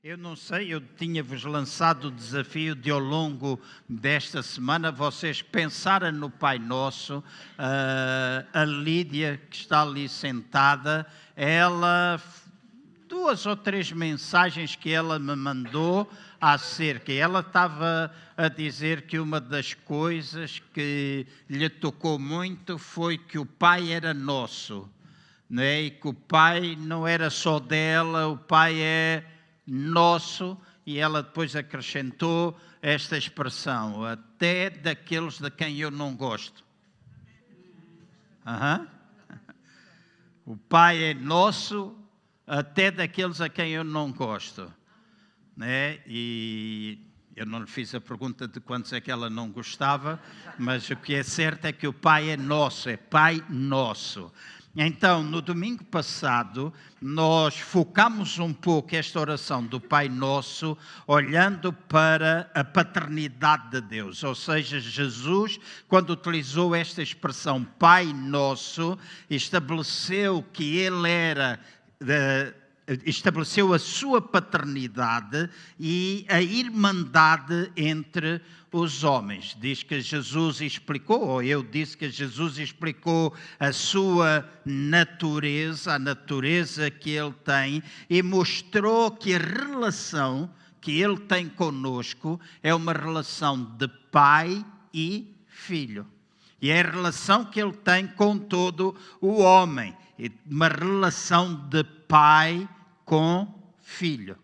Eu não sei, eu tinha-vos lançado o desafio de ao longo desta semana vocês pensarem no Pai Nosso. A Lídia, que está ali sentada, ela, 2 ou 3 mensagens que ela me mandou acerca. Ela estava a dizer que uma das coisas que lhe tocou muito foi que o Pai era nosso, né? E que o Pai não era só dela, o Pai é nosso, e ela depois acrescentou esta expressão, até daqueles de quem eu não gosto. O Pai é nosso, até daqueles a quem eu não gosto, né? E eu não lhe fiz a pergunta de quantos é que ela não gostava, mas o que é certo é que o Pai é nosso, é Pai nosso. Então, no domingo passado, nós focamos um pouco esta oração do Pai Nosso, olhando para a paternidade de Deus. Ou seja, Jesus, quando utilizou esta expressão Pai Nosso, estabeleceu que Ele era... estabeleceu a sua paternidade e a irmandade entre os homens. Diz que Jesus explicou, ou eu disse que Jesus explicou a sua natureza, a natureza que Ele tem, e mostrou que a relação que Ele tem conosco é uma relação de pai e filho. E é a relação que Ele tem com todo o homem. Uma relação de pai com filho.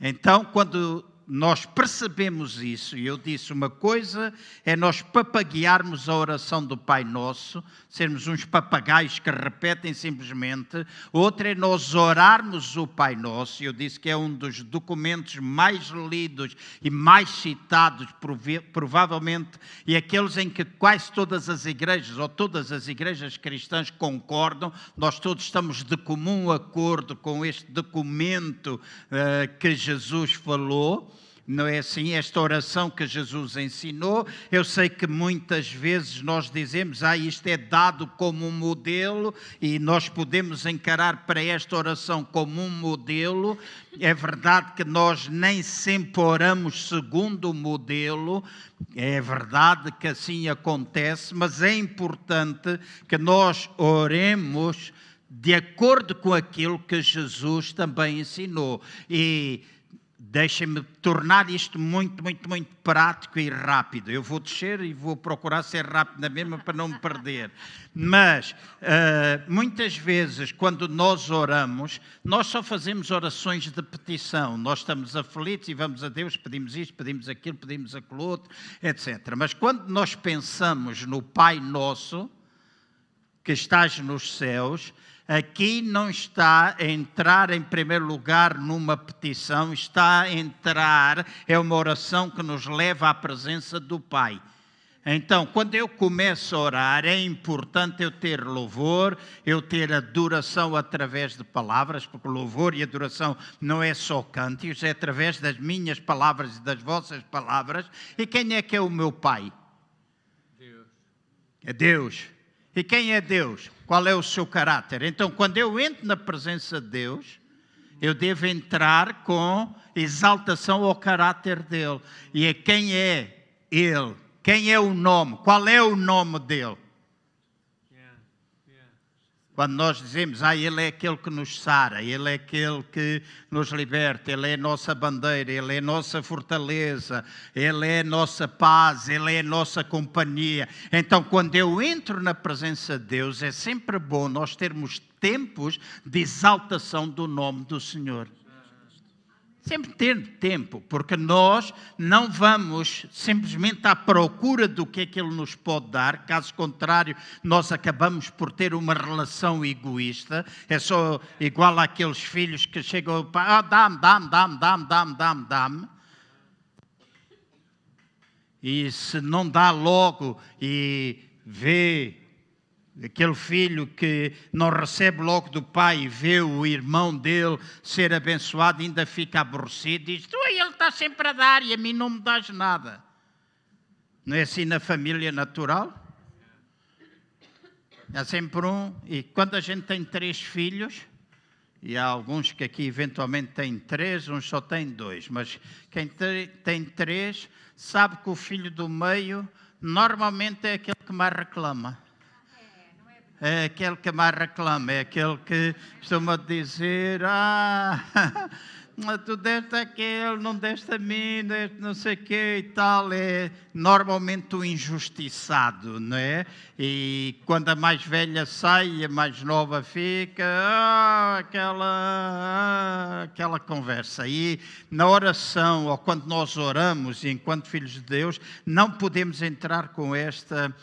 Então, quando nós percebemos isso, e eu disse, uma coisa é nós papaguearmos a oração do Pai Nosso, sermos uns papagaios que repetem simplesmente, outra é nós orarmos o Pai Nosso, e eu disse que é um dos documentos mais lidos e mais citados, provavelmente, e aqueles em que quase todas as igrejas, ou todas as igrejas cristãs concordam, nós todos estamos de comum acordo com este documento que Jesus falou. Não é assim? Esta oração que Jesus ensinou, eu sei que muitas vezes nós dizemos, isto é dado como um modelo e nós podemos encarar para esta oração como um modelo. É verdade que nós nem sempre oramos segundo o modelo, é verdade que assim acontece, mas é importante que nós oremos de acordo com aquilo que Jesus também ensinou. E deixem-me tornar isto muito prático e rápido. Eu vou descer e vou procurar ser rápido na mesma para não me perder. Mas, muitas vezes, quando nós oramos, nós só fazemos orações de petição. Nós estamos aflitos e vamos a Deus, pedimos isto, pedimos aquilo, pedimos aquilo outro, etc. Mas quando nós pensamos no Pai Nosso, que estás nos céus, aqui não está a entrar em primeiro lugar numa petição, está a entrar, é uma oração que nos leva à presença do Pai. Então, quando eu começo a orar, é importante eu ter louvor, eu ter adoração através de palavras, porque louvor e adoração não é só cânticos, é através das minhas palavras e das vossas palavras. E quem é que é o meu Pai? Deus. É Deus. E quem é Deus? Qual é o seu caráter? Então, quando eu entro na presença de Deus, eu devo entrar com exaltação ao caráter dele. E a quem é ele? Quem é o nome? Qual é o nome dele? Quando nós dizemos, Ele é aquele que nos sara, Ele é aquele que nos liberta, Ele é a nossa bandeira, Ele é a nossa fortaleza, Ele é a nossa paz, Ele é a nossa companhia. Então, quando eu entro na presença de Deus, é sempre bom nós termos tempos de exaltação do nome do Senhor. Sempre ter tempo, porque nós não vamos simplesmente à procura do que é que Ele nos pode dar, caso contrário, nós acabamos por ter uma relação egoísta, é só igual àqueles filhos que chegam ao pai, dá-me. E se não dá logo e vê aquele filho que não recebe logo do pai e vê o irmão dele ser abençoado, ainda fica aborrecido e diz, ele está sempre a dar e a mim não me dás nada. Não é assim na família natural? Há sempre um, e quando a gente tem 3 filhos, E há alguns que aqui eventualmente têm 3, uns só têm 2. Mas quem tem 3 sabe que o filho do meio normalmente é aquele que mais reclama. É aquele que mais reclama, é aquele que costuma dizer, tu deste aquele, não deste a mim, deste não sei o quê e tal. É normalmente o injustiçado, não é? E quando a mais velha sai e a mais nova fica, aquela conversa. E na oração, ou quando nós oramos, enquanto filhos de Deus, não podemos entrar com esta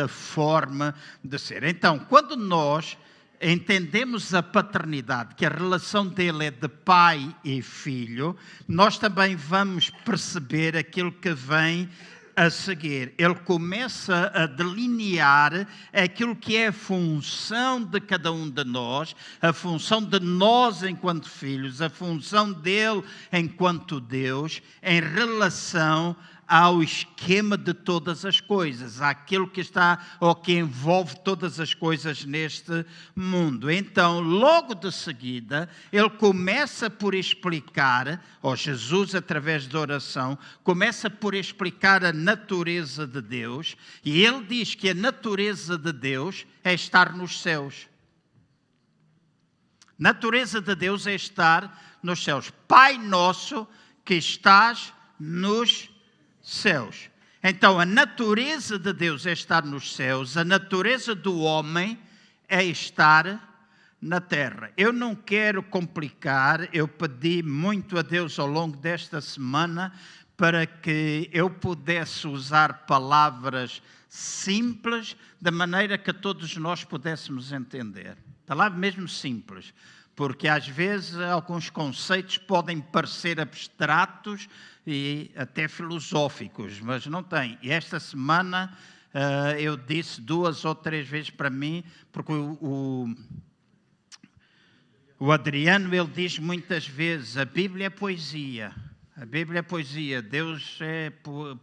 forma de ser. Então, quando nós entendemos a paternidade, que a relação dele é de pai e filho, nós também vamos perceber aquilo que vem a seguir. Ele começa a delinear aquilo que é a função de cada um de nós, a função de nós enquanto filhos, a função dele enquanto Deus, em relação ao esquema de todas as coisas, àquilo que está ou que envolve todas as coisas neste mundo. Então, logo de seguida, ele começa por explicar, ou Jesus, através da oração, começa por explicar a natureza de Deus, e ele diz que a natureza de Deus é estar nos céus. Natureza de Deus é estar nos céus. Pai nosso que estás nos céus. Então, a natureza de Deus é estar nos céus, a natureza do homem é estar na terra. Eu não quero complicar, eu pedi muito a Deus ao longo desta semana para que eu pudesse usar palavras simples, da maneira que todos nós pudéssemos entender. Palavras mesmo simples. Porque às vezes alguns conceitos podem parecer abstratos e até filosóficos, mas não têm. E esta semana eu disse 2 ou 3 vezes para mim, porque o Adriano, ele diz muitas vezes, a Bíblia é poesia. A Bíblia é poesia, Deus é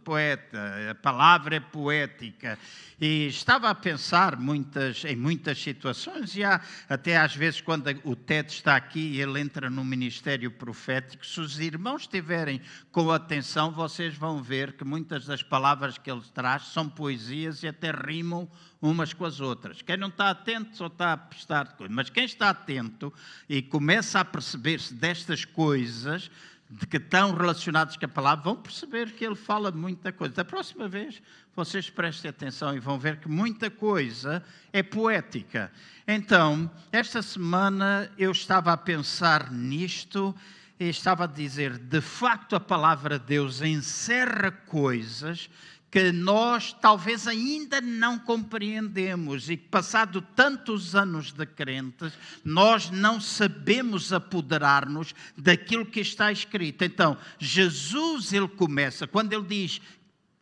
poeta, a palavra é poética. E estava a pensar em muitas situações, e há, até às vezes quando o Ted está aqui e ele entra no ministério profético, se os irmãos estiverem com atenção, vocês vão ver que muitas das palavras que ele traz são poesias e até rimam umas com as outras. Quem não está atento só está a prestar coisas, mas quem está atento e começa a perceber-se destas coisas de que estão relacionados com a palavra, vão perceber que ele fala muita coisa. Da próxima vez, vocês prestem atenção e vão ver que muita coisa é poética. Então, esta semana eu estava a pensar nisto e estava a dizer, de facto a palavra de Deus encerra coisas que nós talvez ainda não compreendemos e que, passado tantos anos de crentes, nós não sabemos apoderar-nos daquilo que está escrito. Então, Jesus, ele começa, quando ele diz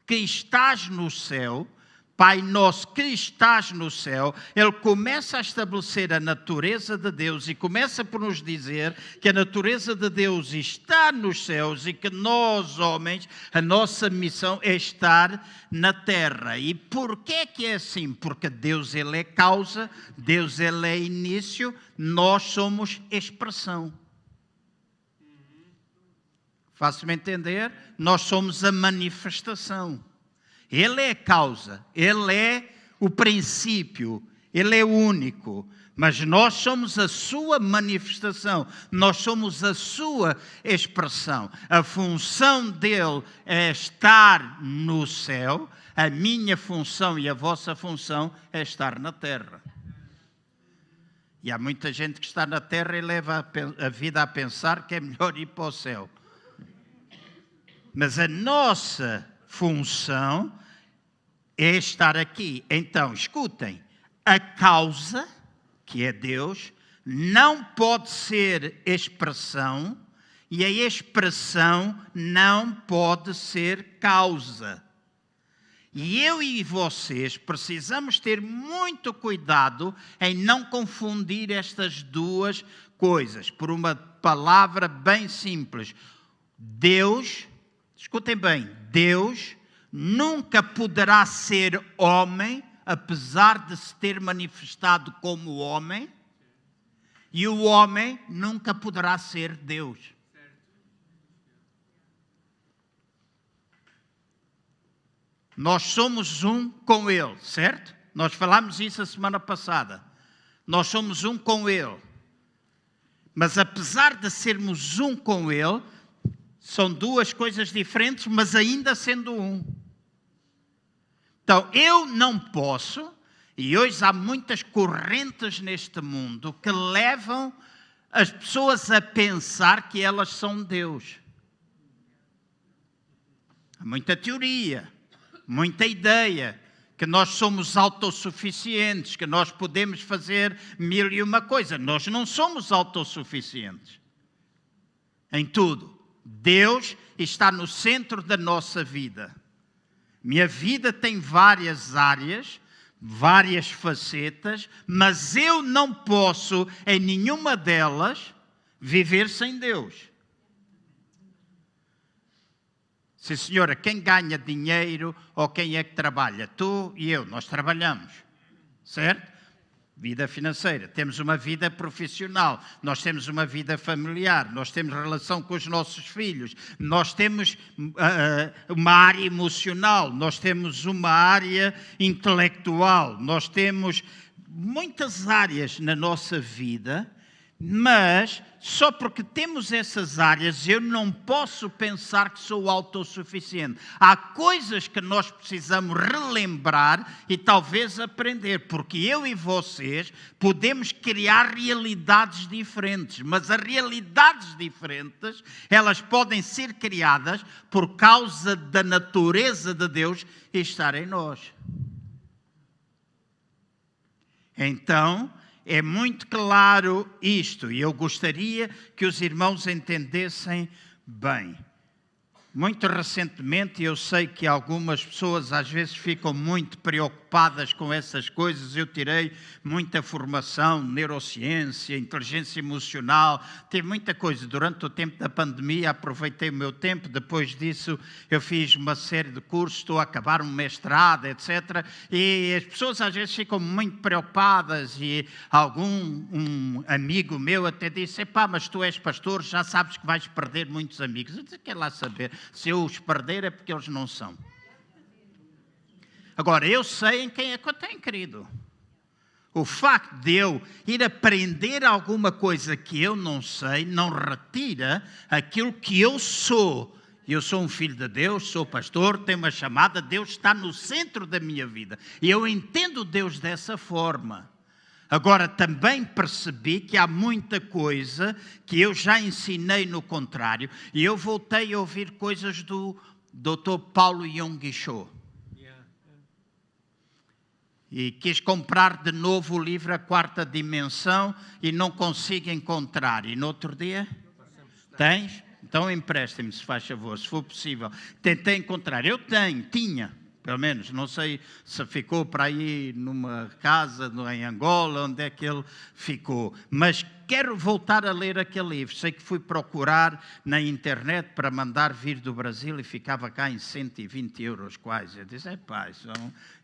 que estás no céu, Pai nosso que estás no céu, ele começa a estabelecer a natureza de Deus e começa por nos dizer que a natureza de Deus está nos céus e que nós, homens, a nossa missão é estar na terra. E porquê que é assim? Porque Deus, ele é causa, Deus, ele é início, nós somos expressão. Faço-me entender? Nós somos a manifestação. Ele é a causa, ele é o princípio, ele é o único, mas nós somos a sua manifestação, nós somos a sua expressão. A função dele é estar no céu, a minha função e a vossa função é estar na terra. E há muita gente que está na terra e leva a vida a pensar que é melhor ir para o céu. Mas a nossa função é estar aqui. Então, escutem, a causa, que é Deus, não pode ser expressão e a expressão não pode ser causa. E eu e vocês precisamos ter muito cuidado em não confundir estas duas coisas. Por uma palavra bem simples, Deus, escutem bem, Deus nunca poderá ser homem, apesar de se ter manifestado como homem, E o homem nunca poderá ser Deus. Nós somos um com Ele, certo? Nós falámos isso a semana passada. Nós somos um com Ele. Mas apesar de sermos um com Ele, são duas coisas diferentes, mas ainda sendo um. Então, eu não posso, e hoje há muitas correntes neste mundo que levam as pessoas a pensar que elas são Deus. Há muita teoria, muita ideia, que nós somos autossuficientes, que nós podemos fazer mil e uma coisa. Nós não somos autossuficientes em tudo. Deus está no centro da nossa vida. Minha vida tem várias áreas, várias facetas, mas eu não posso, em nenhuma delas, viver sem Deus. Sim, senhora, quem ganha dinheiro ou quem é que trabalha? Tu e eu, nós trabalhamos, certo? Vida financeira, temos uma vida profissional, nós temos uma vida familiar, nós temos relação com os nossos filhos, nós temos uma área emocional, nós temos uma área intelectual, nós temos muitas áreas na nossa vida, mas só porque temos essas áreas eu não posso pensar que sou autossuficiente. Há coisas que nós precisamos relembrar e talvez aprender, porque eu e vocês podemos criar realidades diferentes, mas as realidades diferentes, elas podem ser criadas por causa da natureza de Deus estar em nós. Então, é muito claro isto, e eu gostaria que os irmãos entendessem bem. Muito recentemente, eu sei que algumas pessoas às vezes ficam muito preocupadas com essas coisas. Eu tirei muita formação, neurociência, inteligência emocional, tive muita coisa. Durante o tempo da pandemia aproveitei o meu tempo, depois disso eu fiz uma série de cursos, estou a acabar um mestrado, etc. E as pessoas às vezes ficam muito preocupadas e um amigo meu até disse, epá, mas tu és pastor, já sabes que vais perder muitos amigos. Eu disse, quer lá saber. Se eu os perder é porque eles não são. Agora, eu sei em quem é que eu tenho querido. O facto de eu ir aprender alguma coisa que eu não sei, não retira aquilo que eu sou. Eu sou um filho de Deus, sou pastor, tenho uma chamada, Deus está no centro da minha vida. E eu entendo Deus dessa forma. Agora, também percebi que há muita coisa que eu já ensinei no contrário. E eu voltei a ouvir coisas do Dr. Paulo Yonggi-Cho. E quis comprar de novo o livro A Quarta Dimensão e não consigo encontrar. E no outro dia? Tens? Então empreste-me, se faz favor, se for possível. Tentei encontrar. Eu tinha. Pelo menos, não sei se ficou para aí numa casa em Angola, onde é que ele ficou. Mas quero voltar a ler aquele livro. Sei que fui procurar na internet para mandar vir do Brasil e ficava cá em 120 euros quase. Eu disse,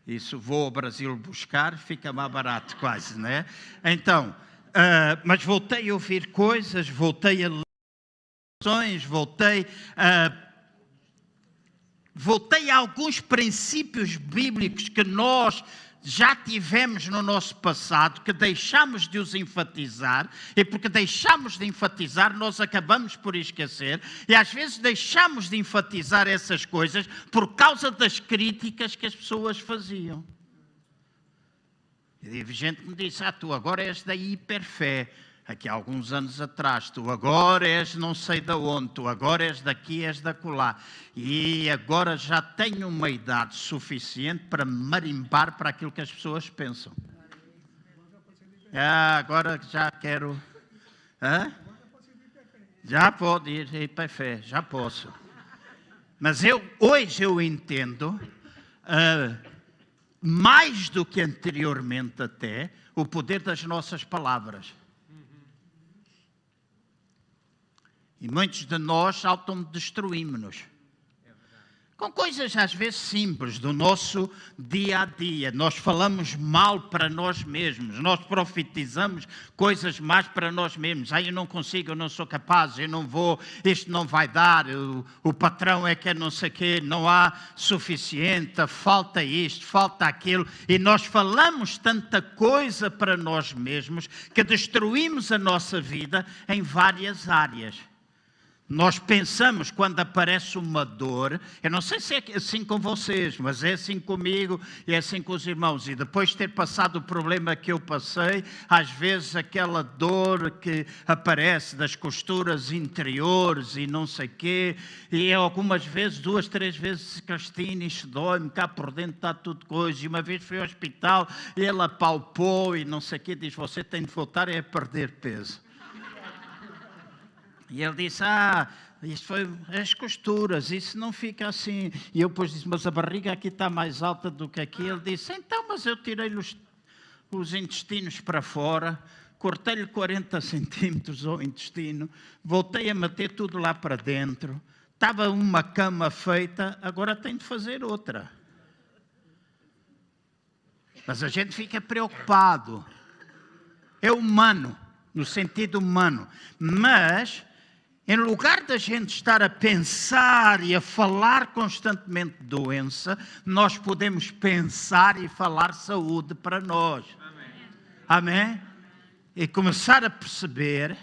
isso vou ao Brasil buscar, fica mais barato quase, né? Então, mas voltei a ouvir coisas, voltei a ler, voltei a alguns princípios bíblicos que nós já tivemos no nosso passado, que deixamos de os enfatizar, e porque deixamos de enfatizar, nós acabamos por esquecer, e às vezes deixamos de enfatizar essas coisas por causa das críticas que as pessoas faziam. E teve gente que me disse, tu agora és da hiperfé. Aqui há alguns anos atrás, tu agora és não sei de onde, tu agora és daqui, és da acolá. E agora já tenho uma idade suficiente para marimbar para aquilo que as pessoas pensam. Agora já quero... Já pode ir para a fé, já posso. Mas hoje eu entendo, mais do que anteriormente até, o poder das nossas palavras. E muitos de nós autodestruímos-nos. Com coisas às vezes simples do nosso dia a dia. Nós falamos mal para nós mesmos, nós profetizamos coisas más para nós mesmos. Eu não consigo, eu não sou capaz, eu não vou, isto não vai dar, o patrão é que é não sei o quê, não há suficiente, falta isto, falta aquilo. E nós falamos tanta coisa para nós mesmos que destruímos a nossa vida em várias áreas. Nós pensamos, quando aparece uma dor, eu não sei se é assim com vocês, mas é assim comigo e é assim com os irmãos. E depois de ter passado o problema que eu passei, às vezes aquela dor que aparece das costuras interiores e não sei o quê, e algumas vezes, 2, 3 vezes, Cristina, isto dói-me, cá por dentro está tudo coisa. E uma vez fui ao hospital, e ele apalpou e não sei o quê, diz, você tem de voltar a perder peso. E ele disse, isto foi as costuras, isso não fica assim. E eu depois disse, mas a barriga aqui está mais alta do que aqui. Ele disse, então, mas eu tirei os intestinos para fora, cortei-lhe 40 centímetros ao intestino, voltei a meter tudo lá para dentro, estava uma cama feita, agora tenho de fazer outra. Mas a gente fica preocupado. É humano, no sentido humano. Mas, em lugar da gente estar a pensar e a falar constantemente de doença, nós podemos pensar e falar saúde para nós. Amém? E começar a perceber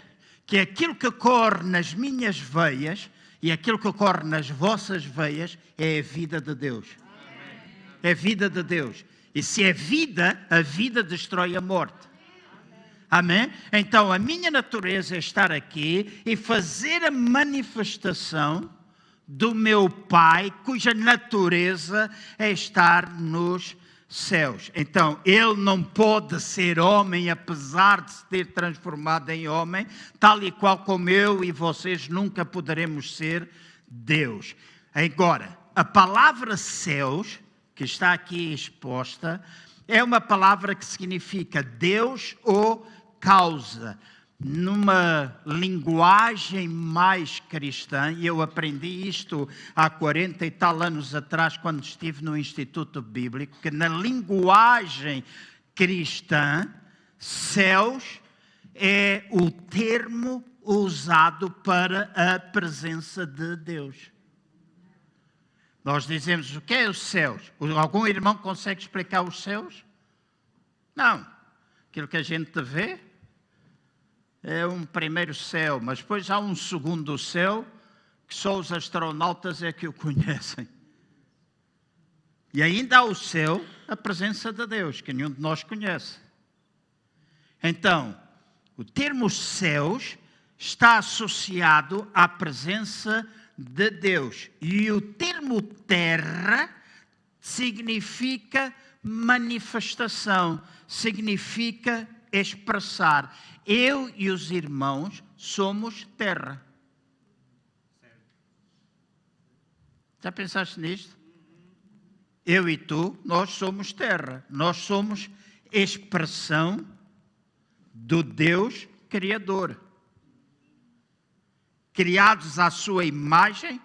que aquilo que corre nas minhas veias e aquilo que corre nas vossas veias é a vida de Deus. É a vida de Deus. E se é vida, a vida destrói a morte. Amém? Então, a minha natureza é estar aqui e fazer a manifestação do meu Pai, cuja natureza é estar nos céus. Então, ele não pode ser homem, apesar de se ter transformado em homem, tal e qual como eu e vocês nunca poderemos ser Deus. Agora, a palavra céus, que está aqui exposta, é uma palavra que significa Deus ou causa. Numa linguagem mais cristã, e eu aprendi isto há 40 e tal anos atrás, quando estive no Instituto Bíblico, que na linguagem cristã, céus é o termo usado para a presença de Deus. Nós dizemos, o que é os céus? Algum irmão consegue explicar os céus? Não. Aquilo que a gente vê é um primeiro céu, mas depois há um segundo céu que só os astronautas é que o conhecem. E ainda há o céu, a presença de Deus, que nenhum de nós conhece. Então, o termo céus está associado à presença de Deus. E o termo terra significa manifestação, significa expressar. Eu e os irmãos somos terra. Já pensaste nisto? Eu e tu, nós somos terra. Nós somos expressão do Deus Criador. Criados à sua imagem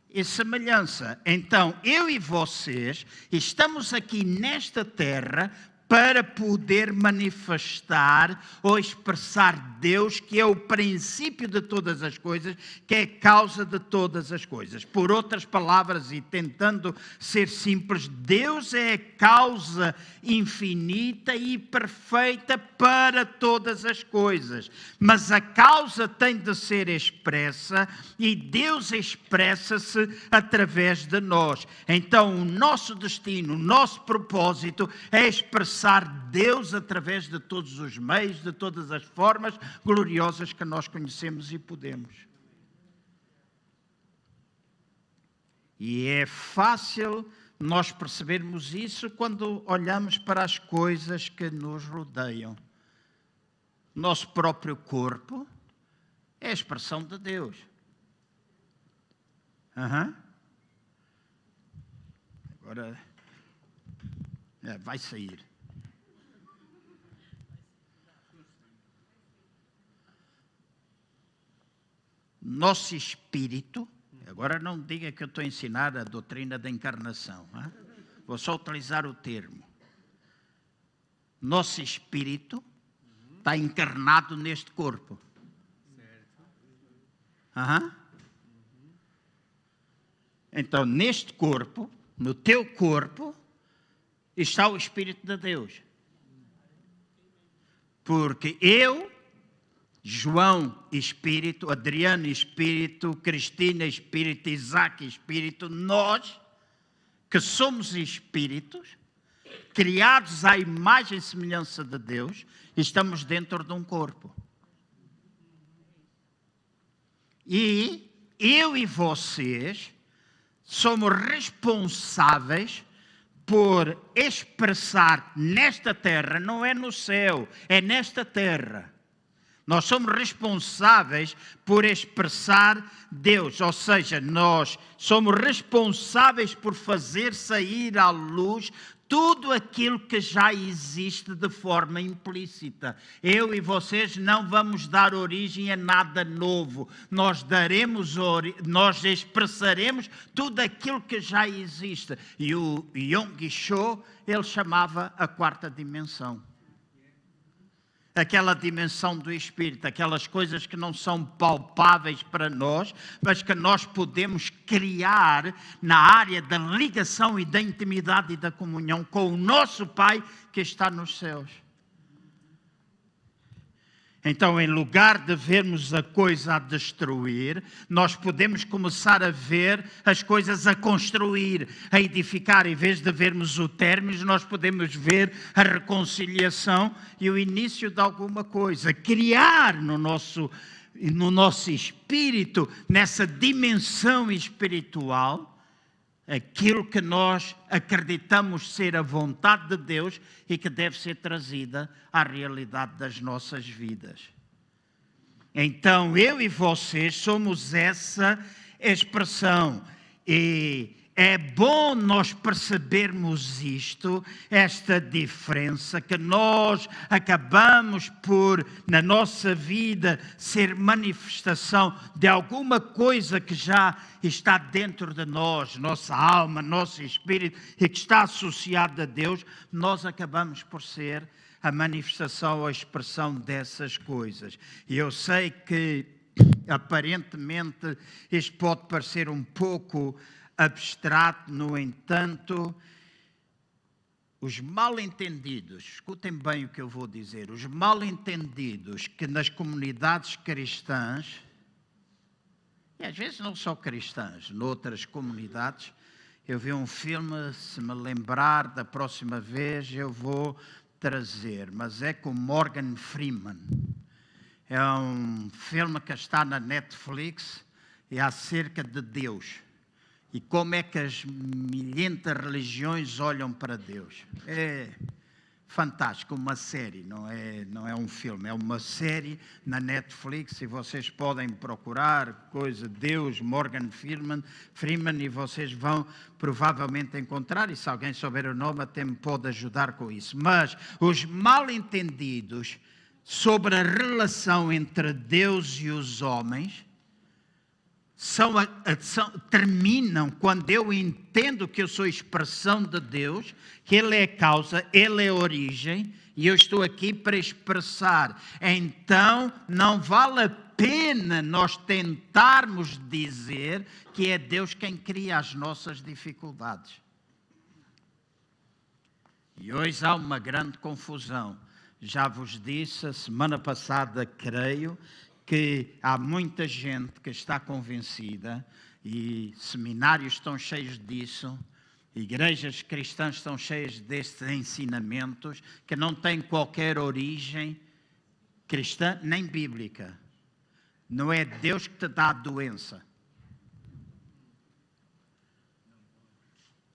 e semelhança. Então, eu e vocês estamos aqui nesta terra para poder manifestar ou expressar Deus, que é o princípio de todas as coisas, que é a causa de todas as coisas. Por outras palavras, e tentando ser simples, Deus é a causa infinita e perfeita para todas as coisas. Mas a causa tem de ser expressa e Deus expressa-se através de nós. Então, o nosso destino, o nosso propósito é expressar Deus através de todos os meios, de todas as formas gloriosas que nós conhecemos e podemos. E é fácil nós percebermos isso quando olhamos para as coisas que nos rodeiam. Nosso próprio corpo é a expressão de Deus. Agora vai sair. Nosso espírito, Agora não diga que eu estou a ensinar a doutrina da encarnação. Hein? Vou só utilizar o termo. Nosso espírito está encarnado neste corpo. Uhum. Então, neste corpo, no teu corpo, está o Espírito de Deus. Porque eu, João, Espírito, Adriano, Espírito, Cristina, Espírito, Isaac, Espírito, nós, que somos espíritos, criados à imagem e semelhança de Deus, estamos dentro de um corpo. E eu e vocês somos responsáveis por expressar nesta terra, não é no céu, é nesta terra. Nós somos responsáveis por expressar Deus, ou seja, nós somos responsáveis por fazer sair à luz tudo aquilo que já existe de forma implícita. Eu e vocês não vamos dar origem a nada novo. Nós expressaremos tudo aquilo que já existe. E o Yong Cho, ele chamava a quarta dimensão. Aquela dimensão do Espírito, aquelas coisas que não são palpáveis para nós, mas que nós podemos criar na área da ligação e da intimidade e da comunhão com o nosso Pai que está nos céus. Então, em lugar de vermos a coisa a destruir, nós podemos começar a ver as coisas a construir, a edificar. Em vez de vermos o término, nós podemos ver a reconciliação e o início de alguma coisa. Criar no nosso espírito, nessa dimensão espiritual, aquilo que nós acreditamos ser a vontade de Deus e que deve ser trazida à realidade das nossas vidas. Então, eu e vocês somos essa expressão. E é bom nós percebermos isto, esta diferença, que nós acabamos por, na nossa vida, ser manifestação de alguma coisa que já está dentro de nós, nossa alma, nosso espírito, e que está associado a Deus, nós acabamos por ser a manifestação, a expressão dessas coisas. E eu sei que, aparentemente, isto pode parecer um pouco abstrato, no entanto, os mal-entendidos, escutem bem o que eu vou dizer, os mal-entendidos que nas comunidades cristãs, e às vezes não só cristãs, noutras comunidades, eu vi um filme, se me lembrar da próxima vez eu vou trazer, mas é com Morgan Freeman. É um filme que está na Netflix e é acerca de Deus. E como é que as milhentas religiões olham para Deus. É fantástico, uma série, não é um filme, é uma série na Netflix e vocês podem procurar coisa Deus, Morgan Freeman e vocês vão provavelmente encontrar, e se alguém souber o nome até me pode ajudar com isso. Mas os mal-entendidos sobre a relação entre Deus e os homens terminam quando eu entendo que eu sou expressão de Deus, que Ele é causa, Ele é origem, e eu estou aqui para expressar. Então, não vale a pena nós tentarmos dizer que é Deus quem cria as nossas dificuldades. E hoje há uma grande confusão. Já vos disse, a semana passada, creio, que há muita gente que está convencida, e seminários estão cheios disso, igrejas cristãs estão cheias destes ensinamentos, que não têm qualquer origem cristã nem bíblica. Não é Deus que te dá a doença.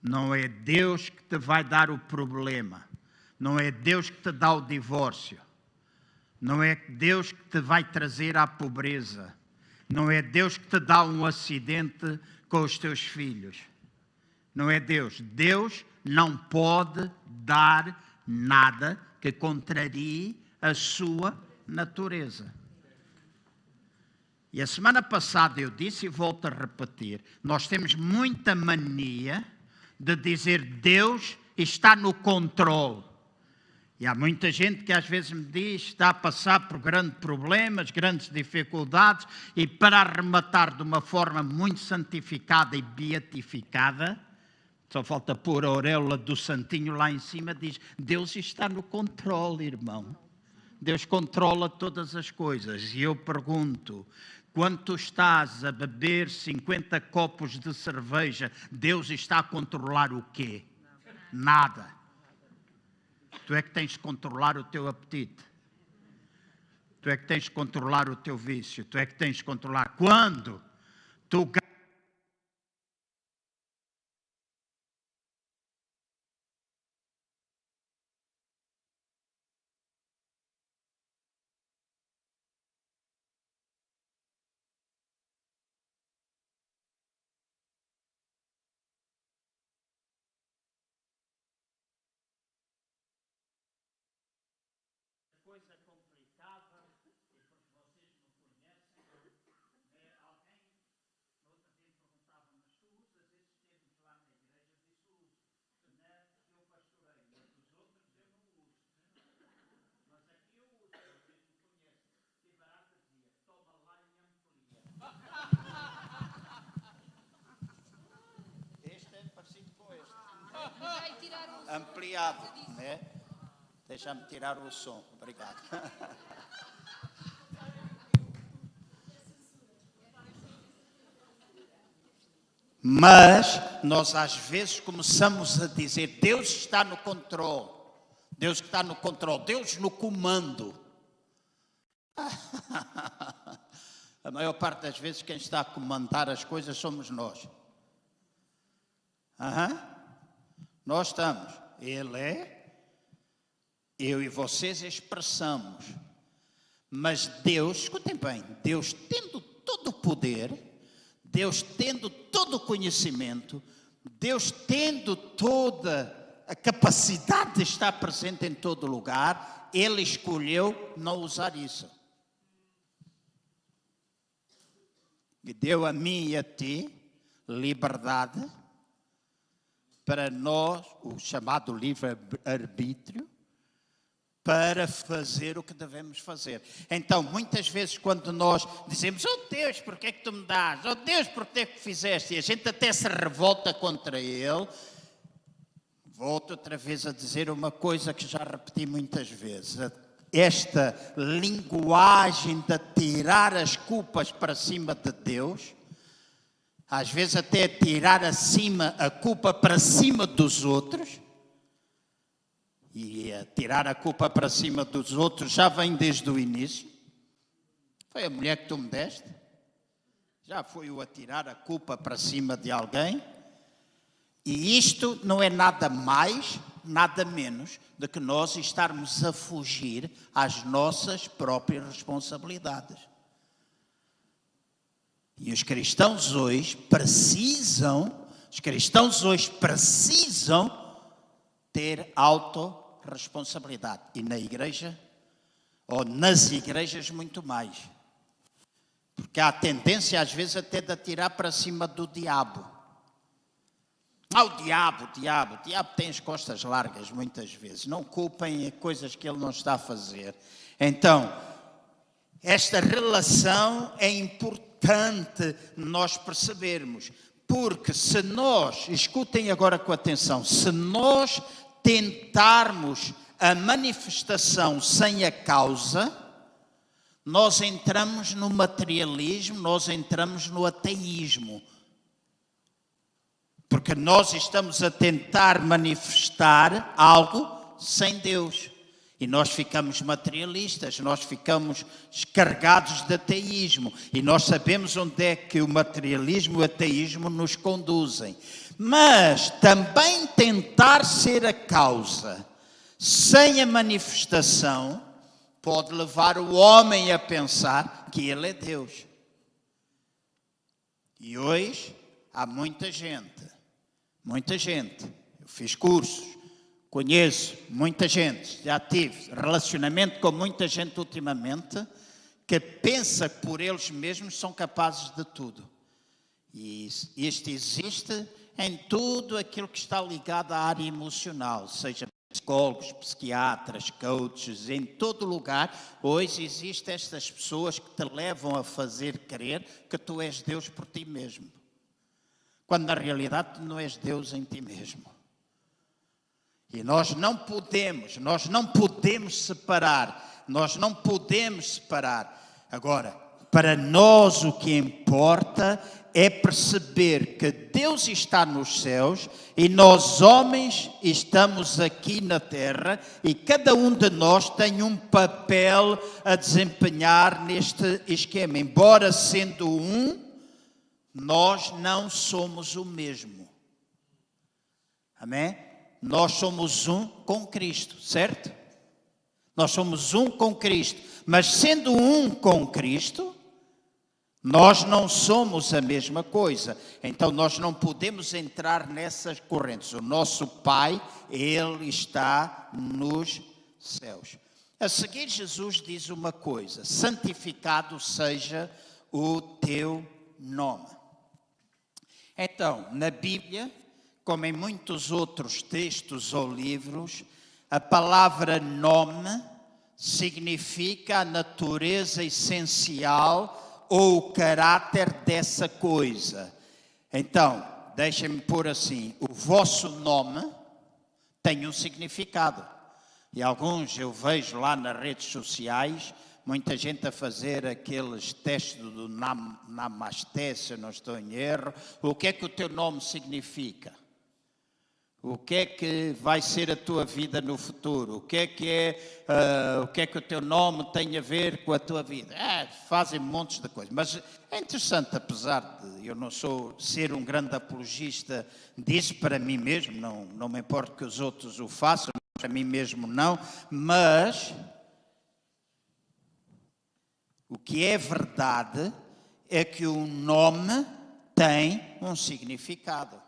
Não é Deus que te vai dar o problema. Não é Deus que te dá o divórcio. Não é Deus que te vai trazer à pobreza. Não é Deus que te dá um acidente com os teus filhos. Não é Deus. Deus não pode dar nada que contrarie a sua natureza. E a semana passada eu disse e volto a repetir, nós temos muita mania de dizer Deus está no controle. E há muita gente que às vezes me diz que está a passar por grandes problemas, grandes dificuldades, e para arrematar de uma forma muito santificada e beatificada, só falta pôr a auréola do santinho lá em cima, diz, Deus está no controle, irmão. Deus controla todas as coisas. E eu pergunto, quando tu estás a beber 50 copos de cerveja, Deus está a controlar o quê? Nada. Tu é que tens de controlar o teu apetite. Tu é que tens de controlar o teu vício. Tu é que tens de controlar. Quando tu coisa complicada, e porque vocês me conhecem, alguém, no outro dia perguntava, mas tu usas esses termos lá na igreja? Disse, uso. Eu pastorei, mas os outros eu não uso. Mas aqui eu uso, vocês me conhecem. Que barata dizia, toma lá e amplia. Este é parecido com este. Ampliado, né? Deixa-me tirar o som. Obrigado. Mas nós às vezes começamos a dizer Deus está no controle. Deus está no controle. Deus no comando. A maior parte das vezes quem está a comandar as coisas somos nós. Nós estamos. Ele é. Eu e vocês expressamos. Mas Deus, escutem bem, Deus tendo todo o poder, Deus tendo todo o conhecimento, Deus tendo toda a capacidade de estar presente em todo lugar, Ele escolheu não usar isso. E deu a mim e a ti liberdade para nós, o chamado livre-arbítrio, para fazer o que devemos fazer. Então, muitas vezes, quando nós dizemos, oh Deus, porquê é que tu me dás? Oh Deus, porquê é que fizeste? E a gente até se revolta contra Ele. Volto outra vez a dizer uma coisa que já repeti muitas vezes. Esta linguagem de tirar as culpas para cima de Deus, às vezes até tirar a culpa para cima dos outros, e tirar a culpa para cima dos outros já vem desde o início. Foi a mulher que tu me deste? Já foi o atirar a culpa para cima de alguém? E isto não é nada mais, nada menos do que nós estarmos a fugir às nossas próprias responsabilidades. E os cristãos hoje precisam ter autorresponsabilidade. E na igreja, ou nas igrejas, muito mais. Porque há tendência, às vezes, até de atirar para cima do diabo. O diabo tem as costas largas, muitas vezes. Não culpem coisas que ele não está a fazer. Então, esta relação é importante nós percebermos. Porque se nós, escutem agora com atenção, se nós tentarmos a manifestação sem a causa, nós entramos no materialismo, nós entramos no ateísmo. Porque nós estamos a tentar manifestar algo sem Deus. E nós ficamos materialistas, nós ficamos carregados de ateísmo. E nós sabemos onde é que o materialismo e o ateísmo nos conduzem. Mas também tentar ser a causa sem a manifestação pode levar o homem a pensar que ele é Deus. E hoje há muita gente, eu fiz cursos, conheço muita gente, já tive relacionamento com muita gente ultimamente, que pensa que por eles mesmos são capazes de tudo. E este existe em tudo aquilo que está ligado à área emocional, seja psicólogos, psiquiatras, coaches, em todo lugar. Hoje existem estas pessoas que te levam a fazer crer que tu és Deus por ti mesmo, quando na realidade tu não és Deus em ti mesmo. E nós não podemos separar. Agora, para nós o que importa é perceber que Deus está nos céus e nós, homens, estamos aqui na terra e cada um de nós tem um papel a desempenhar neste esquema. Embora sendo um, nós não somos o mesmo. Amém? Nós somos um com Cristo, certo? Nós somos um com Cristo. Mas sendo um com Cristo, nós não somos a mesma coisa. Então nós não podemos entrar nessas correntes. O nosso Pai, Ele está nos céus. A seguir, Jesus diz uma coisa: santificado seja o teu nome. Então, na Bíblia, como em muitos outros textos ou livros, a palavra nome significa a natureza essencial ou o caráter dessa coisa. Então, deixem-me pôr assim: o vosso nome tem um significado. E alguns eu vejo lá nas redes sociais, muita gente a fazer aqueles testes do Namasté, se eu não estou em erro. O que é que o teu nome significa? O que é que vai ser a tua vida no futuro? O que é que o teu nome tem a ver com a tua vida? Fazem montes de coisas. Mas é interessante, apesar de eu não ser um grande apologista disso para mim mesmo, não me importa que os outros o façam, para mim mesmo não, mas o que é verdade é que o nome tem um significado.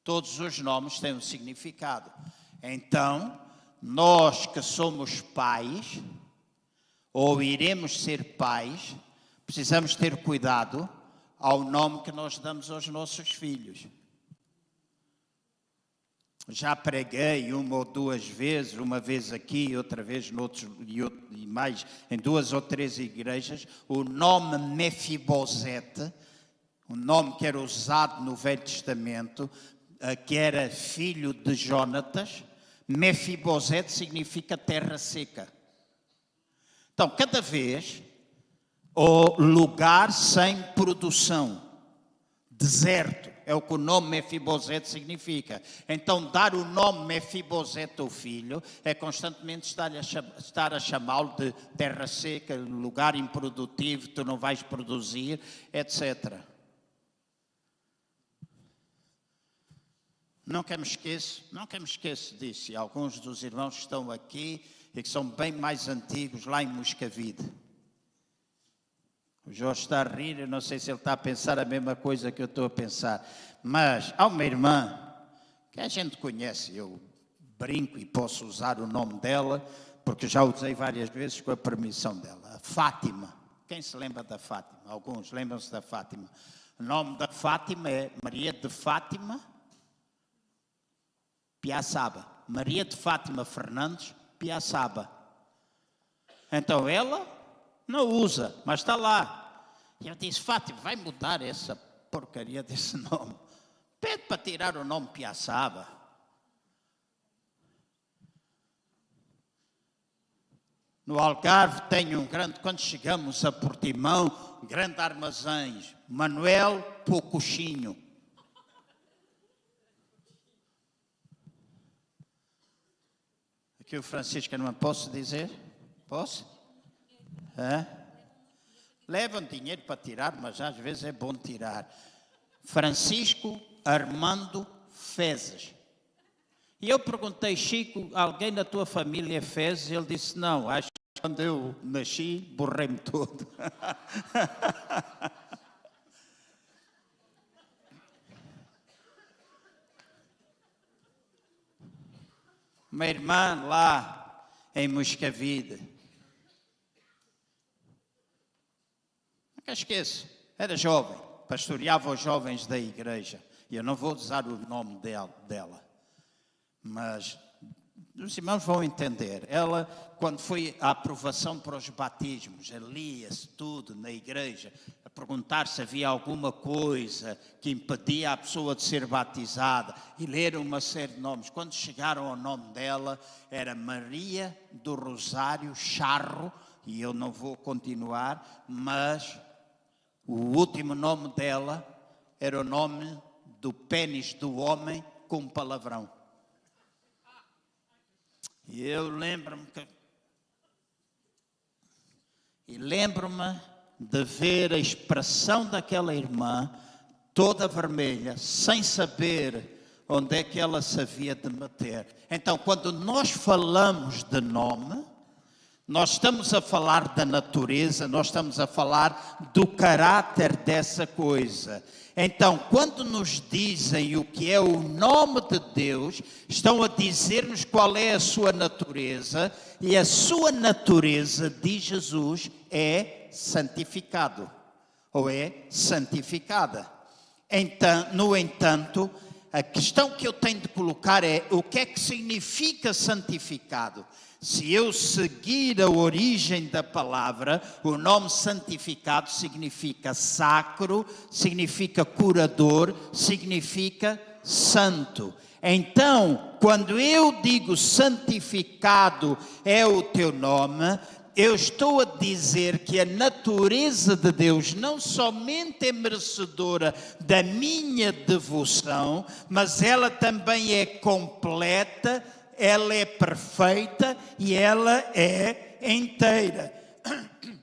Todos os nomes têm um significado. Então, nós que somos pais, ou iremos ser pais, precisamos ter cuidado ao nome que nós damos aos nossos filhos. Já preguei uma ou duas vezes, uma vez aqui, outra vez e mais em 2 ou 3 igrejas, o nome Mefibosete, um nome que era usado no Velho Testamento, que era filho de Jonatas. Mefibosete significa terra seca. Então, cada vez, o lugar sem produção, deserto, é o que o nome Mefibosete significa. Então, dar o nome Mefibosete ao filho é constantemente estar a chamá-lo de terra seca, lugar improdutivo, tu não vais produzir, etc. Nunca me esqueço disso. E alguns dos irmãos que estão aqui e que são bem mais antigos, lá em Moscavide. O Jorge está a rir, eu não sei se ele está a pensar a mesma coisa que eu estou a pensar. Mas há uma irmã que a gente conhece, eu brinco e posso usar o nome dela, porque já usei várias vezes com a permissão dela. A Fátima. Quem se lembra da Fátima? Alguns lembram-se da Fátima. O nome da Fátima é Maria de Fátima Piaçaba. Maria de Fátima Fernandes Piaçaba. Então ela não usa, mas está lá. E eu disse: Fátima, vai mudar essa porcaria desse nome. Pede para tirar o nome Piaçaba. No Algarve tem um grande, quando chegamos a Portimão, grande armazéns, Manuel Pocuchinho. Aqui o Francisco, não posso dizer? Posso? Levam dinheiro para tirar, mas às vezes é bom tirar. Francisco Armando Fezes. E eu perguntei: Chico, alguém da tua família é Fezes? Ele disse: não, acho que quando eu nasci, borrei-me todo. Uma irmã lá em Moscavide, Nunca esqueço. Era jovem, pastoreava os jovens da igreja. E eu não vou usar o nome dela. Mas os irmãos vão entender. Ela, quando foi à aprovação para os batismos, lia-se tudo na igreja, a perguntar se havia alguma coisa que impedia a pessoa de ser batizada, e leram uma série de nomes. Quando chegaram ao nome dela, era Maria do Rosário Charro, e eu não vou continuar, mas o último nome dela era o nome do pênis do homem com palavrão. E eu lembro-me de ver a expressão daquela irmã toda vermelha, sem saber onde é que ela se havia de meter. Então, quando nós falamos de nome, nós estamos a falar da natureza, nós estamos a falar do caráter dessa coisa. Então, quando nos dizem o que é o nome de Deus, estão a dizer-nos qual é a sua natureza, e a sua natureza, diz Jesus, é santificado, ou é santificada. Então, no entanto, a questão que eu tenho de colocar é: o que é que significa santificado? Se eu seguir a origem da palavra, o nome santificado significa sacro, significa curador, significa santo. Então, quando eu digo santificado é o teu nome, eu estou a dizer que a natureza de Deus não somente é merecedora da minha devoção, mas ela também é completa, ela é perfeita e ela é inteira.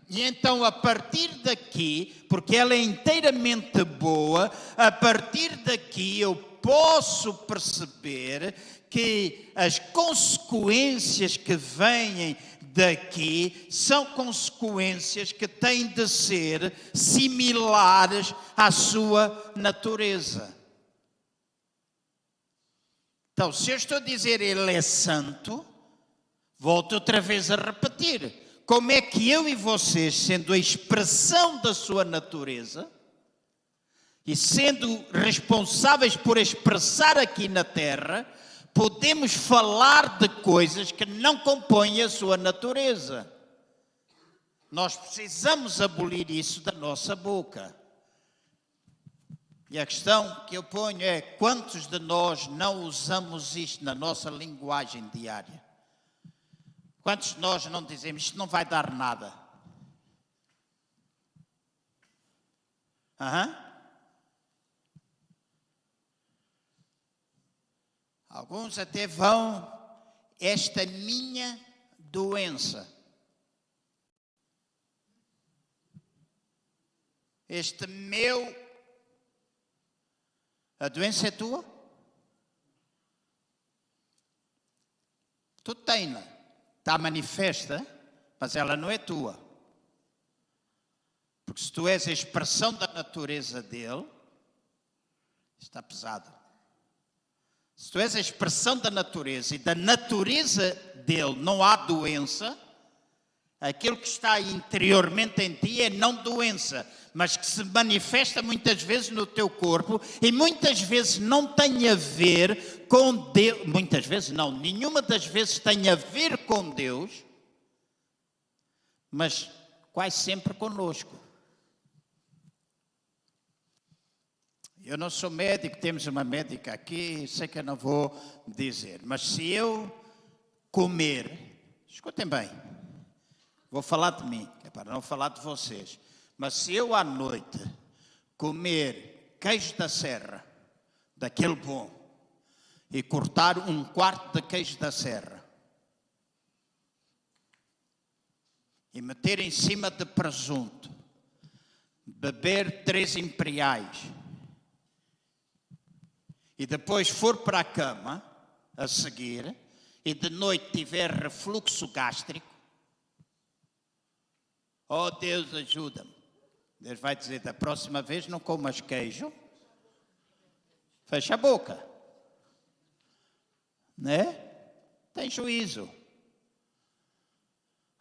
E então, a partir daqui, porque ela é inteiramente boa, a partir daqui eu posso perceber que as consequências que vêm daqui são consequências que têm de ser similares à sua natureza. Então, se eu estou a dizer ele é santo, volto outra vez a repetir. Como é que eu e vocês, sendo a expressão da sua natureza, e sendo responsáveis por expressar aqui na terra, podemos falar de coisas que não compõem a sua natureza? Nós precisamos abolir isso da nossa boca. E a questão que eu ponho é: quantos de nós não usamos isto na nossa linguagem diária? Quantos de nós não dizemos isto não vai dar nada? Alguns até vão, esta minha doença, este meu. A doença é tua? Tu tens-la, está manifesta, mas ela não é tua. Porque se tu és a expressão da natureza dele, está pesado. Se tu és a expressão da natureza e da natureza dele não há doença, aquilo que está interiormente em ti é não doença, mas que se manifesta muitas vezes no teu corpo e muitas vezes não tem a ver com Deus. Muitas vezes não, nenhuma das vezes tem a ver com Deus, mas quase sempre conosco. Eu não sou médico, temos uma médica aqui, sei que eu não vou dizer, mas se eu comer, escutem bem, vou falar de mim, que é para não falar de vocês. Mas se eu à noite comer queijo da serra, daquele bom, e cortar um quarto de queijo da serra, e meter em cima de presunto, beber 3 imperiais, e depois for para a cama, a seguir, e de noite tiver refluxo gástrico, oh, Deus, ajuda-me. Deus vai dizer: da próxima vez não comas queijo, fecha a boca. Né? Tem juízo.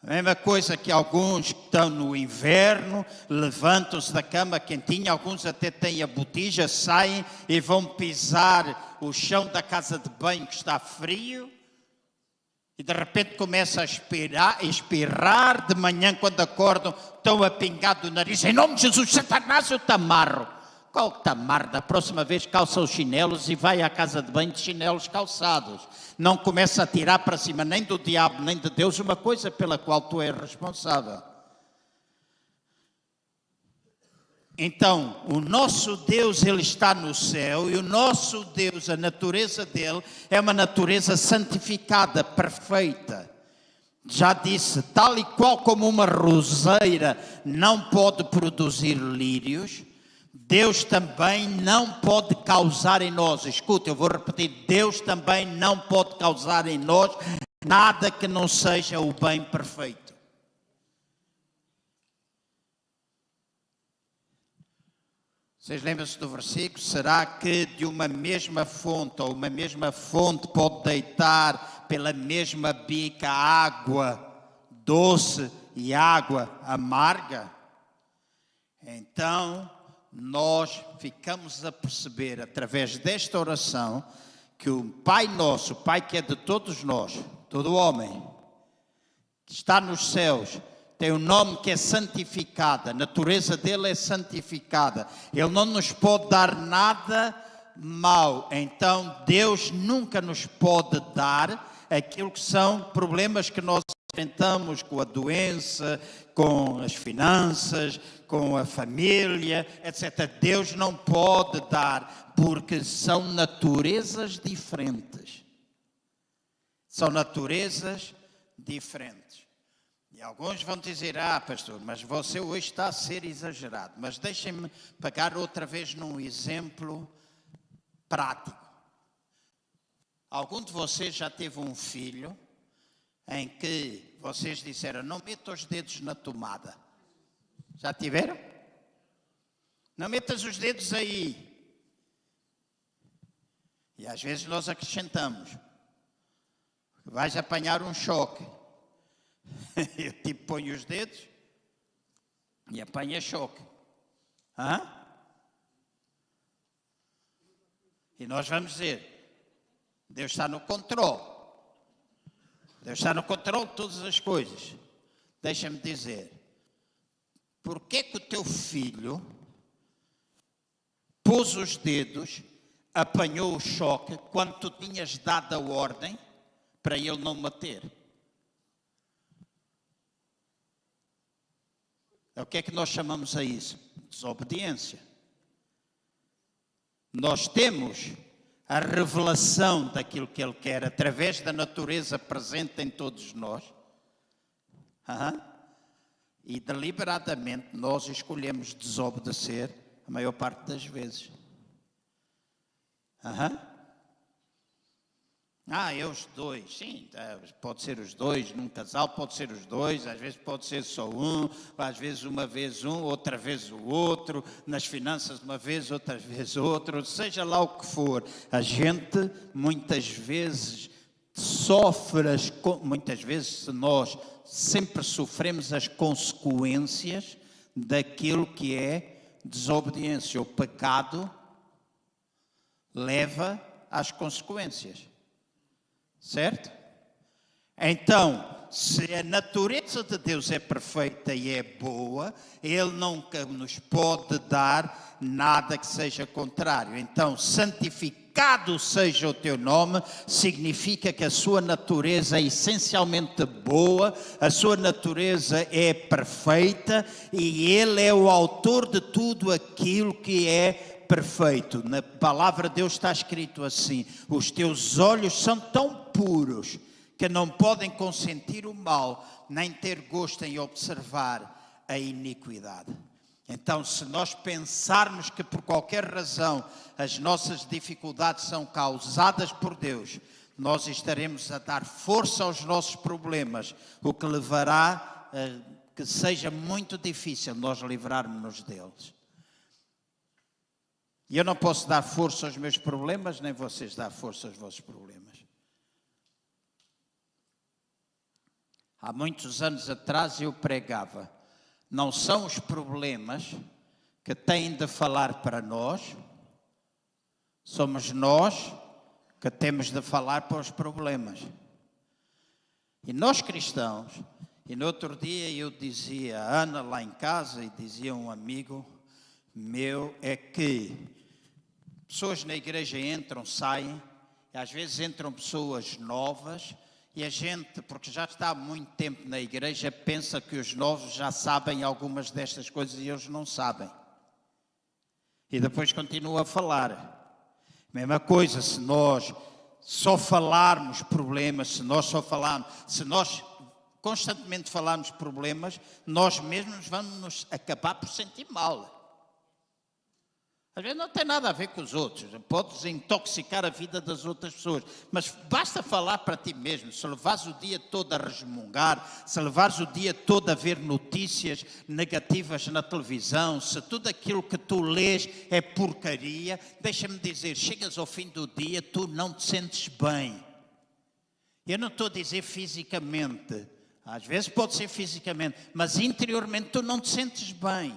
A mesma coisa que alguns que estão no inverno, levantam-se da cama quentinha, alguns até têm a botija, saem e vão pisar o chão da casa de banho que está frio e de repente começa a espirrar, de manhã quando acordam estão a pingar do nariz, em nome de Jesus, Satanás, eu te amarro. Qual que te amarro? Da próxima vez calça os chinelos e vai à casa de banho de chinelos calçados. Não começa a tirar para cima nem do diabo, nem de Deus, uma coisa pela qual tu és responsável. Então, o nosso Deus, Ele está no céu, e o nosso Deus, a natureza dele, é uma natureza santificada, perfeita. Já disse, tal e qual como uma roseira não pode produzir lírios, Deus também não pode causar em nós, escuta, eu vou repetir, Deus também não pode causar em nós nada que não seja o bem perfeito. Vocês lembram-se do versículo? Será que de uma mesma fonte, ou uma mesma fonte pode deitar pela mesma bica água doce e água amarga? Então, nós ficamos a perceber, através desta oração, que o Pai nosso, o Pai que é de todos nós, todo homem, que está nos céus, tem um nome que é santificado, a natureza dele é santificada. Ele não nos pode dar nada mau. Então, Deus nunca nos pode dar aquilo que são problemas que nós enfrentamos com a doença, com as finanças, com a família, etc. Deus não pode dar, porque são naturezas diferentes. São naturezas diferentes. E alguns vão dizer, pastor, mas você hoje está a ser exagerado. Mas deixem-me pegar outra vez num exemplo prático. Algum de vocês já teve um filho em que vocês disseram, não meta os dedos na tomada. Já tiveram? Não metas os dedos aí. E às vezes nós acrescentamos, vais apanhar um choque. Eu tipo ponho os dedos e apanha choque. E nós vamos dizer, Deus está no controle. Deus está no controle de todas as coisas. Deixa-me dizer, por que que o teu filho pôs os dedos, apanhou o choque, quando tu tinhas dado a ordem para ele não bater? O que é que nós chamamos a isso? Desobediência. Nós temos a revelação daquilo que Ele quer, através da natureza presente em todos nós. E deliberadamente nós escolhemos desobedecer a maior parte das vezes. É os dois, sim, pode ser os dois, num casal pode ser os dois, às vezes pode ser só um, às vezes uma vez um, outra vez o outro, nas finanças uma vez, outra vez outro, seja lá o que for. A gente muitas vezes sofre, muitas vezes nós sempre sofremos as consequências daquilo que é desobediência. O pecado leva às consequências. Certo? Então, se a natureza de Deus é perfeita e é boa, Ele nunca nos pode dar nada que seja contrário. Então, santificado seja o teu nome, significa que a sua natureza é essencialmente boa, a sua natureza é perfeita e Ele é o autor de tudo aquilo que é perfeito. Na palavra de Deus está escrito assim, os teus olhos são tão puros que não podem consentir o mal, nem ter gosto em observar a iniquidade. Então, se nós pensarmos que por qualquer razão as nossas dificuldades são causadas por Deus, nós estaremos a dar força aos nossos problemas, o que levará a que seja muito difícil nós livrarmos-nos deles. E eu não posso dar força aos meus problemas, nem vocês dar força aos vossos problemas. Há muitos anos atrás eu pregava, não são os problemas que têm de falar para nós, somos nós que temos de falar para os problemas. E nós cristãos, e no outro dia eu dizia a Ana lá em casa, e dizia um amigo meu, é que pessoas na igreja entram, saem, e às vezes entram pessoas novas, e a gente, porque já está há muito tempo na igreja, pensa que os novos já sabem algumas destas coisas e eles não sabem. E depois continua a falar. Mesma coisa, se nós só falarmos problemas, se nós constantemente falarmos problemas, nós mesmos vamos nos acabar por sentir mal. Às vezes não tem nada a ver com os outros, podes intoxicar a vida das outras pessoas, mas basta falar para ti mesmo. Se levares o dia todo a resmungar, se levares o dia todo a ver notícias negativas na televisão, se tudo aquilo que tu lês é porcaria, deixa-me dizer, chegas ao fim do dia, tu não te sentes bem. Eu não estou a dizer fisicamente, às vezes pode ser fisicamente, mas interiormente tu não te sentes bem.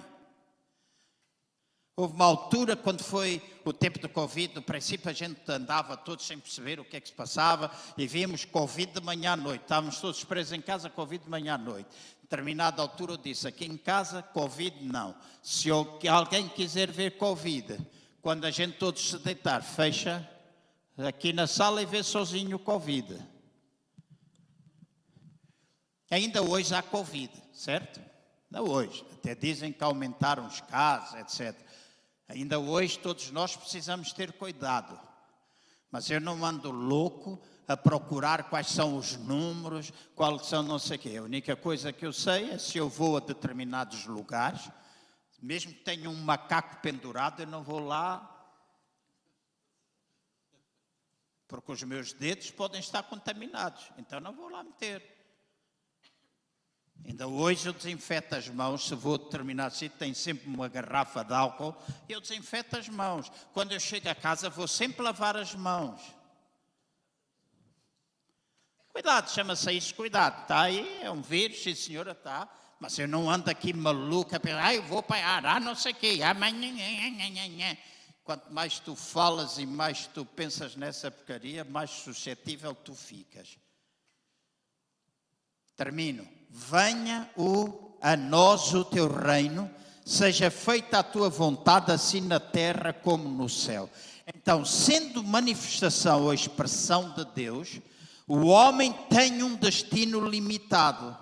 Houve uma altura, quando foi o tempo do Covid, no princípio a gente andava todos sem perceber o que é que se passava e víamos Covid de manhã à noite. Estávamos todos presos em casa, Covid de manhã à noite. Em determinada altura eu disse, aqui em casa, Covid não. Se alguém quiser ver Covid, quando a gente todos se deitar, fecha aqui na sala e vê sozinho o Covid. Ainda hoje há Covid, certo? Ainda hoje. Até dizem que aumentaram os casos, etc. Ainda hoje todos nós precisamos ter cuidado, mas eu não ando louco a procurar quais são os números, quais são não sei o quê. A única coisa que eu sei é se eu vou a determinados lugares, mesmo que tenha um macaco pendurado, eu não vou lá, porque os meus dedos podem estar contaminados, então não vou lá meter. Ainda hoje eu desinfeto as mãos, se vou a determinado sítio, tem sempre uma garrafa de álcool, eu desinfeto as mãos. Quando eu chego a casa, vou sempre lavar as mãos. Cuidado, chama-se isso cuidado. Está aí, é um vírus, sim senhora, está. Mas eu não ando aqui maluca, eu vou parar, não sei o quê, amanhã. Quanto mais tu falas e mais tu pensas nessa porcaria, mais suscetível tu ficas. Termino. Venha a nós o teu reino, seja feita a tua vontade, assim na terra como no céu. Então, sendo manifestação ou expressão de Deus, o homem tem um destino limitado.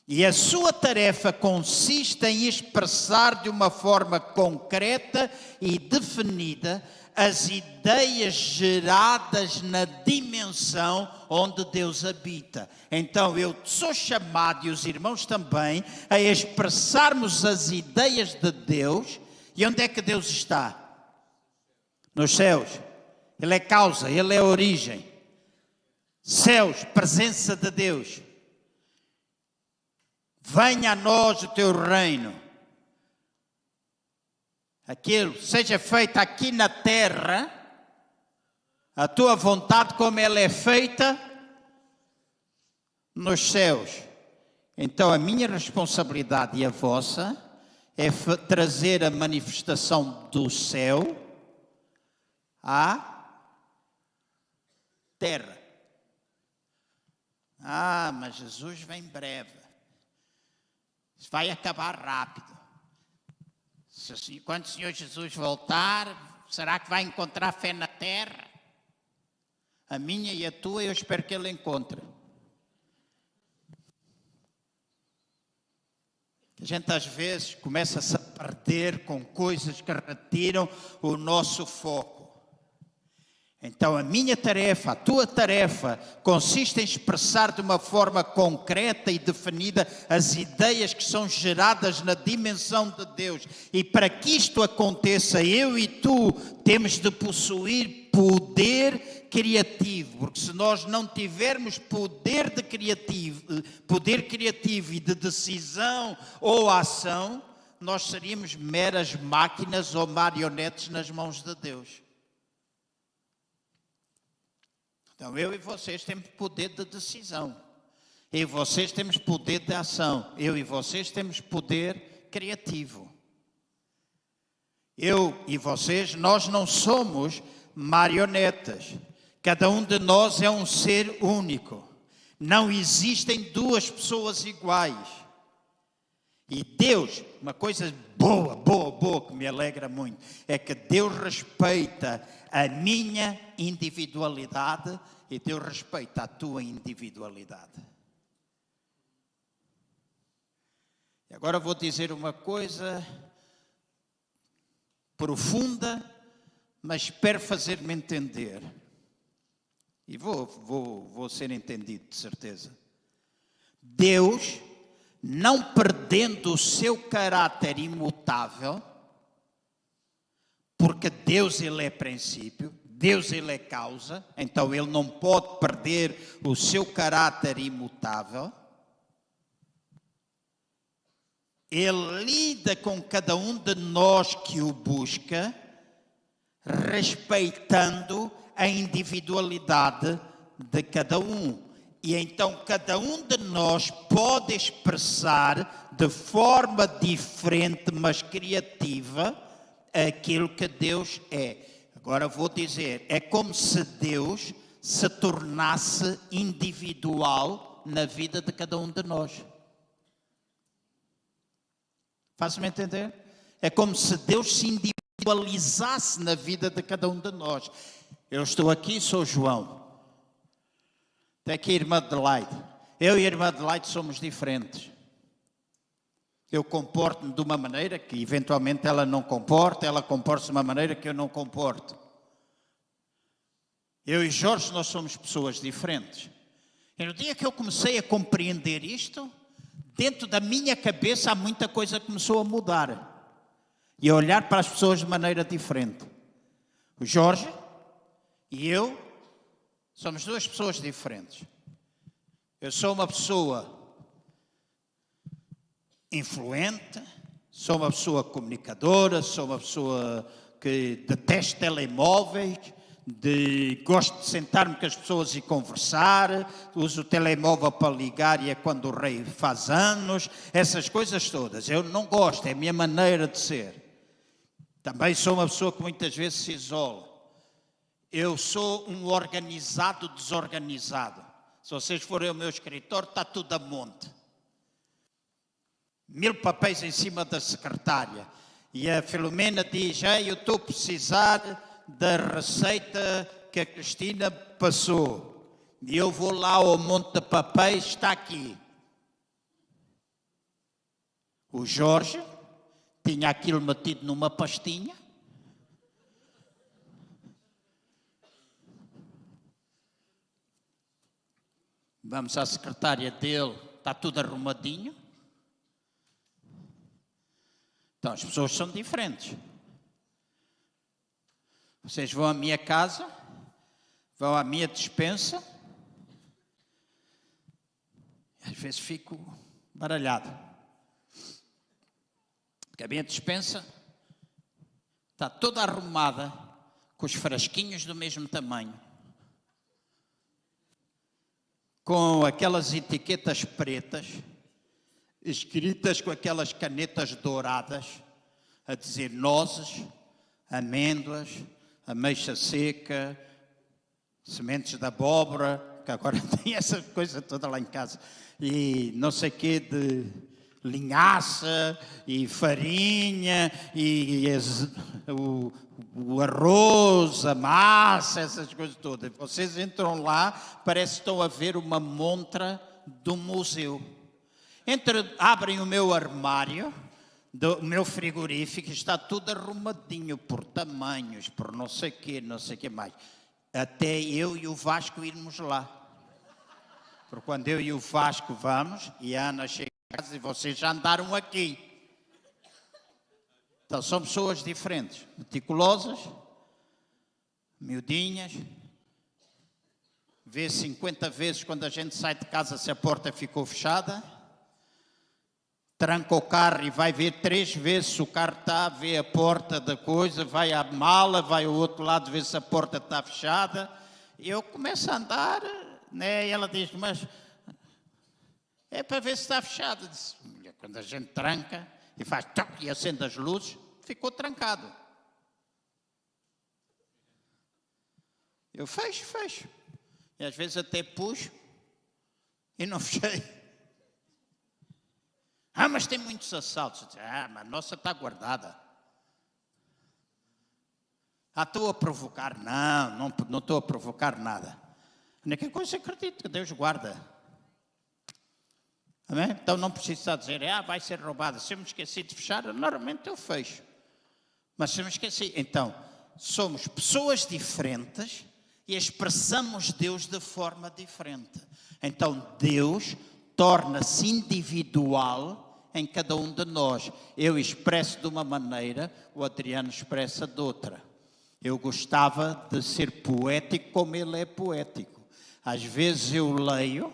E a sua tarefa consiste em expressar de uma forma concreta e definida as ideias geradas na dimensão onde Deus habita. Então eu sou chamado, e os irmãos também, a expressarmos as ideias de Deus. E onde é que Deus está? Nos céus. Ele é causa, Ele é origem. Céus, presença de Deus. Venha a nós o teu reino. Aquilo seja feito aqui na terra, a tua vontade como ela é feita nos céus. Então a minha responsabilidade e a vossa é trazer a manifestação do céu à terra. Mas Jesus vem breve. Isso vai acabar rápido. Quando o Senhor Jesus voltar, será que vai encontrar fé na terra? A minha e a tua, eu espero que Ele encontre. A gente às vezes começa-se a perder com coisas que retiram o nosso foco. Então a minha tarefa, a tua tarefa, consiste em expressar de uma forma concreta e definida as ideias que são geradas na dimensão de Deus. E para que isto aconteça, eu e tu temos de possuir poder criativo, porque se nós não tivermos poder criativo e de decisão ou ação, nós seríamos meras máquinas ou marionetes nas mãos de Deus. Então eu e vocês temos poder de decisão. Eu e vocês temos poder de ação. Eu e vocês temos poder criativo. Eu e vocês, nós não somos marionetas. Cada um de nós é um ser único. Não existem duas pessoas iguais. E Deus, uma coisa boa, que me alegra muito, é que Deus respeita a minha individualidade e Deus respeita a tua individualidade. E agora vou dizer uma coisa profunda, mas espero fazer-me entender. E vou ser entendido, de certeza. Deus, não perdendo o seu caráter imutável, porque Deus, Ele é princípio, Deus, Ele é causa, então Ele não pode perder o seu caráter imutável. Ele lida com cada um de nós que o busca, respeitando a individualidade de cada um. E então cada um de nós pode expressar de forma diferente, mas criativa, aquilo que Deus é. Agora vou dizer, é como se Deus se tornasse individual na vida de cada um de nós. Faz-me entender? É como se Deus se individualizasse na vida de cada um de nós. Eu estou aqui, sou João. Tem aqui a irmã Adelaide. Eu e a irmã Adelaide somos diferentes. Eu comporto-me de uma maneira que eventualmente ela não comporta, ela comporta-se de uma maneira que eu não comporto. Eu e Jorge, nós somos pessoas diferentes. E no dia que eu comecei a compreender isto, dentro da minha cabeça há muita coisa que começou a mudar. E a olhar para as pessoas de maneira diferente. O Jorge e eu somos duas pessoas diferentes. Eu sou uma pessoa influente, sou uma pessoa comunicadora, sou uma pessoa que detesta telemóveis, gosto de sentar-me com as pessoas e conversar, uso o telemóvel para ligar e é quando o rei faz anos, essas coisas todas. Eu não gosto, é a minha maneira de ser. Também sou uma pessoa que muitas vezes se isola. Eu sou um organizado desorganizado. Se vocês forem ao meu escritório, está tudo a monte. 1000 papéis em cima da secretária. E a Filomena diz, eu estou a precisar da receita que a Cristina passou. E eu vou lá ao monte de papéis, está aqui. O Jorge tinha aquilo metido numa pastinha. Vamos à secretária dele, está tudo arrumadinho. Então as pessoas são diferentes. Vocês vão à minha casa, vão à minha despensa, às vezes fico baralhado. Porque a minha despensa está toda arrumada, com os frasquinhos do mesmo tamanho, com aquelas etiquetas pretas, escritas com aquelas canetas douradas, a dizer nozes, amêndoas, ameixa seca, sementes de abóbora, que agora tem essa coisa toda lá em casa, e não sei o quê de linhaça, e farinha, e o arroz, a massa, essas coisas todas. Vocês entram lá, parece que estão a ver uma montra do museu. Abrem o meu armário, o meu frigorífico, está tudo arrumadinho por tamanhos, por não sei o que mais. Até eu e o Vasco irmos lá. Porque quando eu e o Vasco vamos, e a Ana chega a casa e vocês já andaram aqui. Então são pessoas diferentes, meticulosas, miudinhas. Vê 50 vezes quando a gente sai de casa se a porta ficou fechada. Tranca o carro e vai ver 3 vezes se o carro está, vê a porta da coisa, vai à mala, vai ao outro lado ver se a porta está fechada. E eu começo a andar, né? E ela diz, mas É para ver se está fechado. Disse, quando a gente tranca e faz toc e acende as luzes, ficou trancado. Eu fecho. E às vezes até puxo e não fechei. Mas tem muitos assaltos. Mas a nossa está guardada. Estou a provocar. Não estou a provocar nada. A única coisa é que acredito que Deus guarda. Amém? Então não precisa dizer, vai ser roubada. Se eu me esqueci de fechar, normalmente eu fecho. Mas se eu me esqueci, então, somos pessoas diferentes e expressamos Deus de forma diferente. Então Deus torna-se individual em cada um de nós. Eu expresso de uma maneira, o Adriano expressa de outra. Eu gostava de ser poético como ele é poético. Às vezes eu leio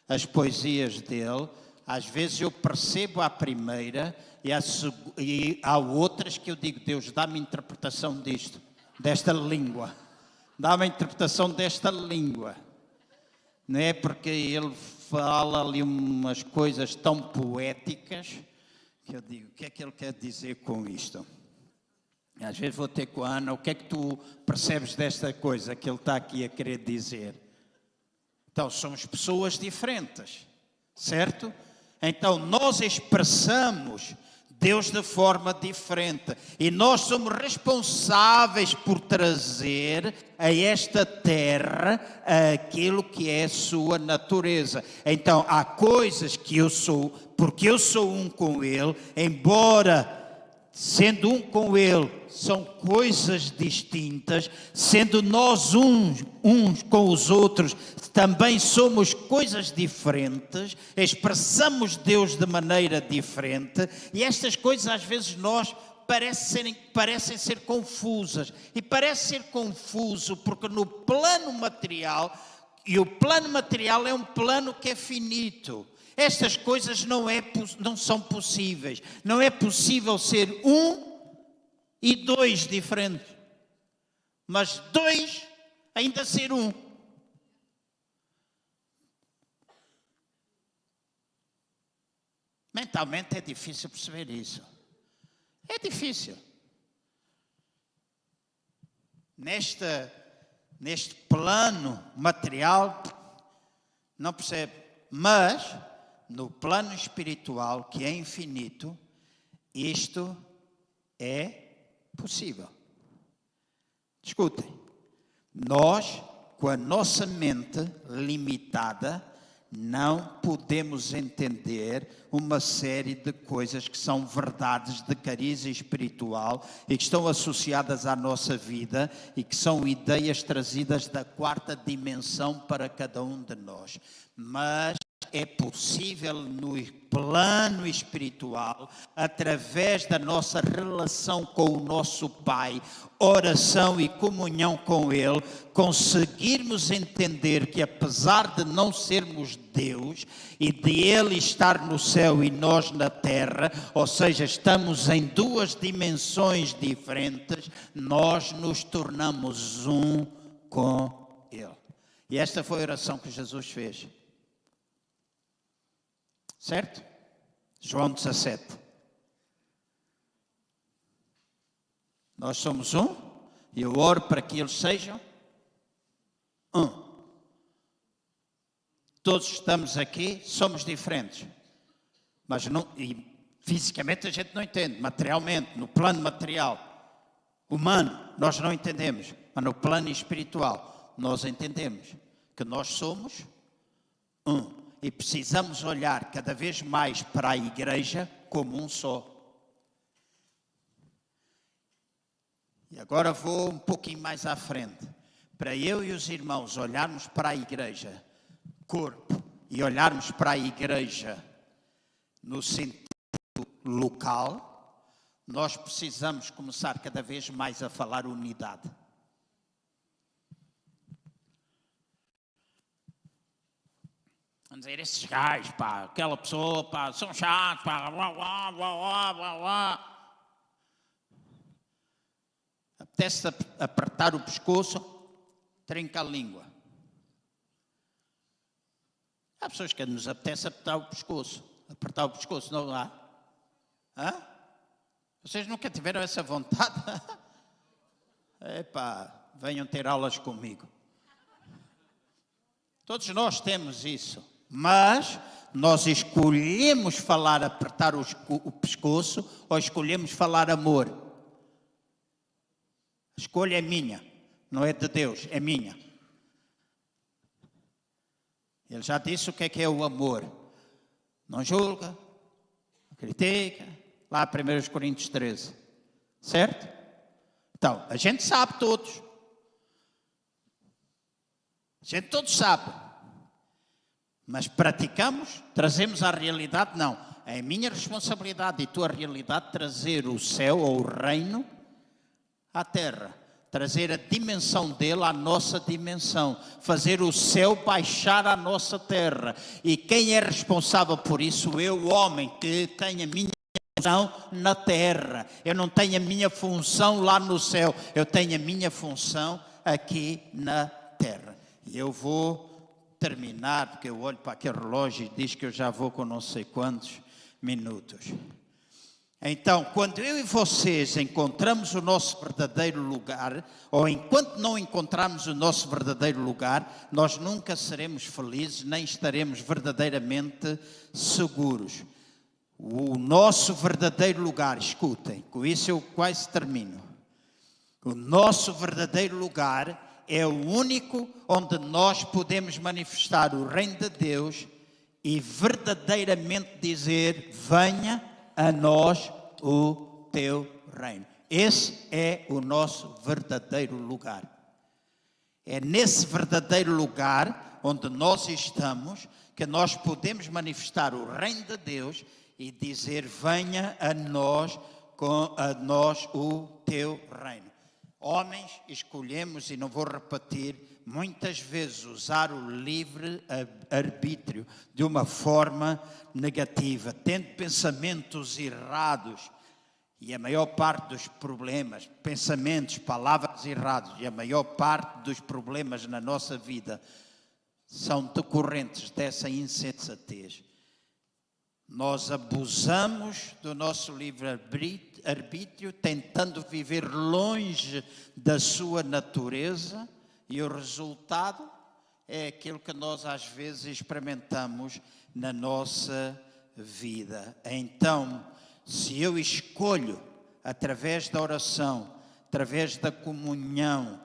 as poesias dele, às vezes eu percebo a primeira e há outras que eu digo, Deus, dá-me interpretação disto, desta língua. Dá-me a interpretação desta língua. Não é porque ele fala ali umas coisas tão poéticas que eu digo, o que é que ele quer dizer com isto? Às vezes vou ter com a Ana, o que é que tu percebes desta coisa que ele está aqui a querer dizer? Então, somos pessoas diferentes, certo? Então, nós expressamos Deus de forma diferente. E nós somos responsáveis por trazer a esta terra aquilo que é a sua natureza. Então, há coisas que eu sou, porque eu sou um com Ele, embora sendo um com Ele, são coisas distintas, sendo nós uns com os outros, também somos coisas diferentes, expressamos Deus de maneira diferente, e estas coisas às vezes nós parecem ser confusas, e parece ser confuso porque no plano material, e o plano material é um plano que é finito, estas coisas não são possíveis, não é possível ser um e dois diferentes, mas dois ainda ser um. Mentalmente é difícil perceber isso. É difícil. Neste plano material, não percebe. Mas, no plano espiritual, que é infinito, isto é possível. Escutem. Nós, com a nossa mente limitada, não podemos entender uma série de coisas que são verdades de cariz espiritual e que estão associadas à nossa vida e que são ideias trazidas da quarta dimensão para cada um de nós. Mas é possível no plano espiritual, através da nossa relação com o nosso Pai, oração e comunhão com Ele, conseguirmos entender que apesar de não sermos Deus e de Ele estar no céu e nós na terra, ou seja, estamos em duas dimensões diferentes, nós nos tornamos um com Ele. E esta foi a oração que Jesus fez. Certo? João 17. Nós somos um e eu oro para que eles sejam um. Todos estamos aqui, somos diferentes. Mas fisicamente a gente não entende, materialmente, no plano material, humano, nós não entendemos. Mas no plano espiritual, nós entendemos que nós somos um. E precisamos olhar cada vez mais para a igreja como um só. E agora vou um pouquinho mais à frente. Para eu e os irmãos olharmos para a igreja, corpo, e olharmos para a igreja no sentido local, nós precisamos começar cada vez mais a falar unidade. Vamos dizer, esses gajos, pá, aquela pessoa, pá, são chatos, pá, blá, blá, blá, blá, blá. Apetece apertar o pescoço, trinca a língua. Há pessoas que nos apetece apertar o pescoço, não há? Hã? Vocês nunca tiveram essa vontade? Epá, venham ter aulas comigo. Todos nós temos isso, mas nós escolhemos falar apertar o pescoço ou escolhemos falar amor. A escolha é minha, não é de Deus, é minha. Ele já disse o que é o amor. Não julga, não critica. Lá 1 Coríntios 13. Certo? Então, a gente sabe todos. A gente todos sabe. Mas praticamos, trazemos à realidade? Não. É a minha responsabilidade e tua realidade trazer o céu ou o reino à terra. Trazer a dimensão dele à nossa dimensão. Fazer o céu baixar à nossa terra. E quem é responsável por isso? Eu, homem, que tenho a minha função na terra. Eu não tenho a minha função lá no céu. Eu tenho a minha função aqui na terra. E eu vou terminar, porque eu olho para aquele relógio e diz que eu já vou com não sei quantos minutos. Então, quando eu e vocês encontramos o nosso verdadeiro lugar, ou enquanto não encontrarmos o nosso verdadeiro lugar, nós nunca seremos felizes, nem estaremos verdadeiramente seguros. O nosso verdadeiro lugar, escutem, com isso eu quase termino. O nosso verdadeiro lugar é o único onde nós podemos manifestar o reino de Deus e verdadeiramente dizer: venha a nós o teu reino. Esse é o nosso verdadeiro lugar. É nesse verdadeiro lugar onde nós estamos que nós podemos manifestar o reino de Deus e dizer: venha a nós o teu reino. Homens, escolhemos, e não vou repetir, muitas vezes usar o livre-arbítrio de uma forma negativa, tendo pensamentos errados, e a maior parte dos problemas, pensamentos, palavras erradas, e a maior parte dos problemas na nossa vida são decorrentes dessa insensatez. Nós abusamos do nosso livre-arbítrio, tentando viver longe da sua natureza, e o resultado é aquilo que nós às vezes experimentamos na nossa vida. Então, se eu escolho, através da oração, através da comunhão,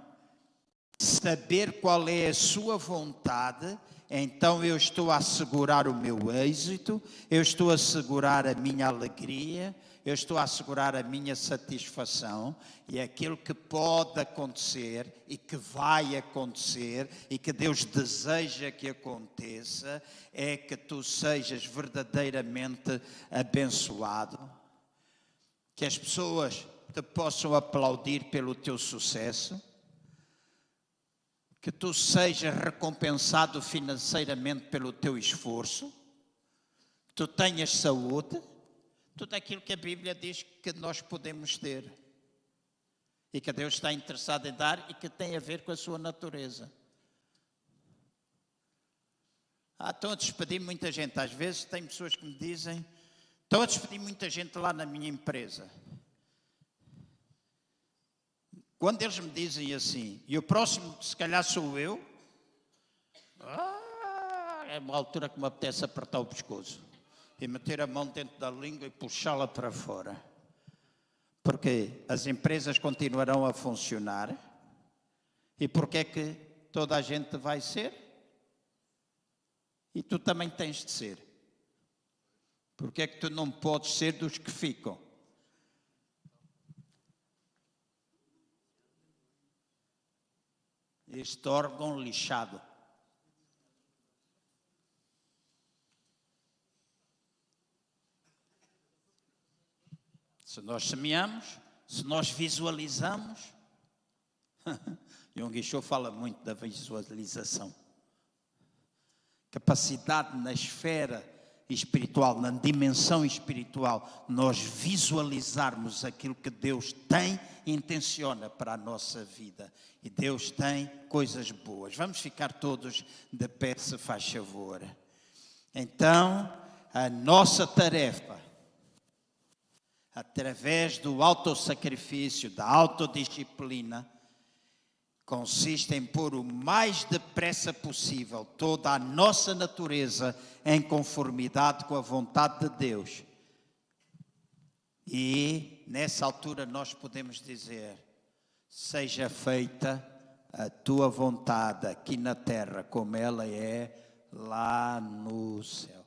saber qual é a sua vontade, então eu estou a assegurar o meu êxito, eu estou a assegurar a minha alegria, eu estou a assegurar a minha satisfação, e aquilo que pode acontecer e que vai acontecer e que Deus deseja que aconteça é que tu sejas verdadeiramente abençoado, que as pessoas te possam aplaudir pelo teu sucesso, que tu sejas recompensado financeiramente pelo teu esforço, que tu tenhas saúde, tudo aquilo que a Bíblia diz que nós podemos ter e que Deus está interessado em dar e que tem a ver com a sua natureza. Estão a despedir muita gente. Às vezes tem pessoas que me dizem: estão a despedir muita gente lá na minha empresa. Quando eles me dizem assim, e o próximo se calhar sou eu, é uma altura que me apetece apertar o pescoço e meter a mão dentro da língua e puxá-la para fora. Porque as empresas continuarão a funcionar. E porque é que toda a gente vai ser? E tu também tens de ser. Porque é que tu não podes ser dos que ficam? Este órgão lixado. Se nós semeamos, se nós visualizamos, Jung Cho fala muito da visualização. Capacidade na esfera espiritual, na dimensão espiritual, nós visualizarmos aquilo que Deus tem e intenciona para a nossa vida. E Deus tem coisas boas. Vamos ficar todos de pé, se faz favor. Então, a nossa tarefa, através do autossacrifício, da autodisciplina, consiste em pôr o mais depressa possível toda a nossa natureza em conformidade com a vontade de Deus. E nessa altura nós podemos dizer: seja feita a tua vontade aqui na terra, como ela é lá no céu.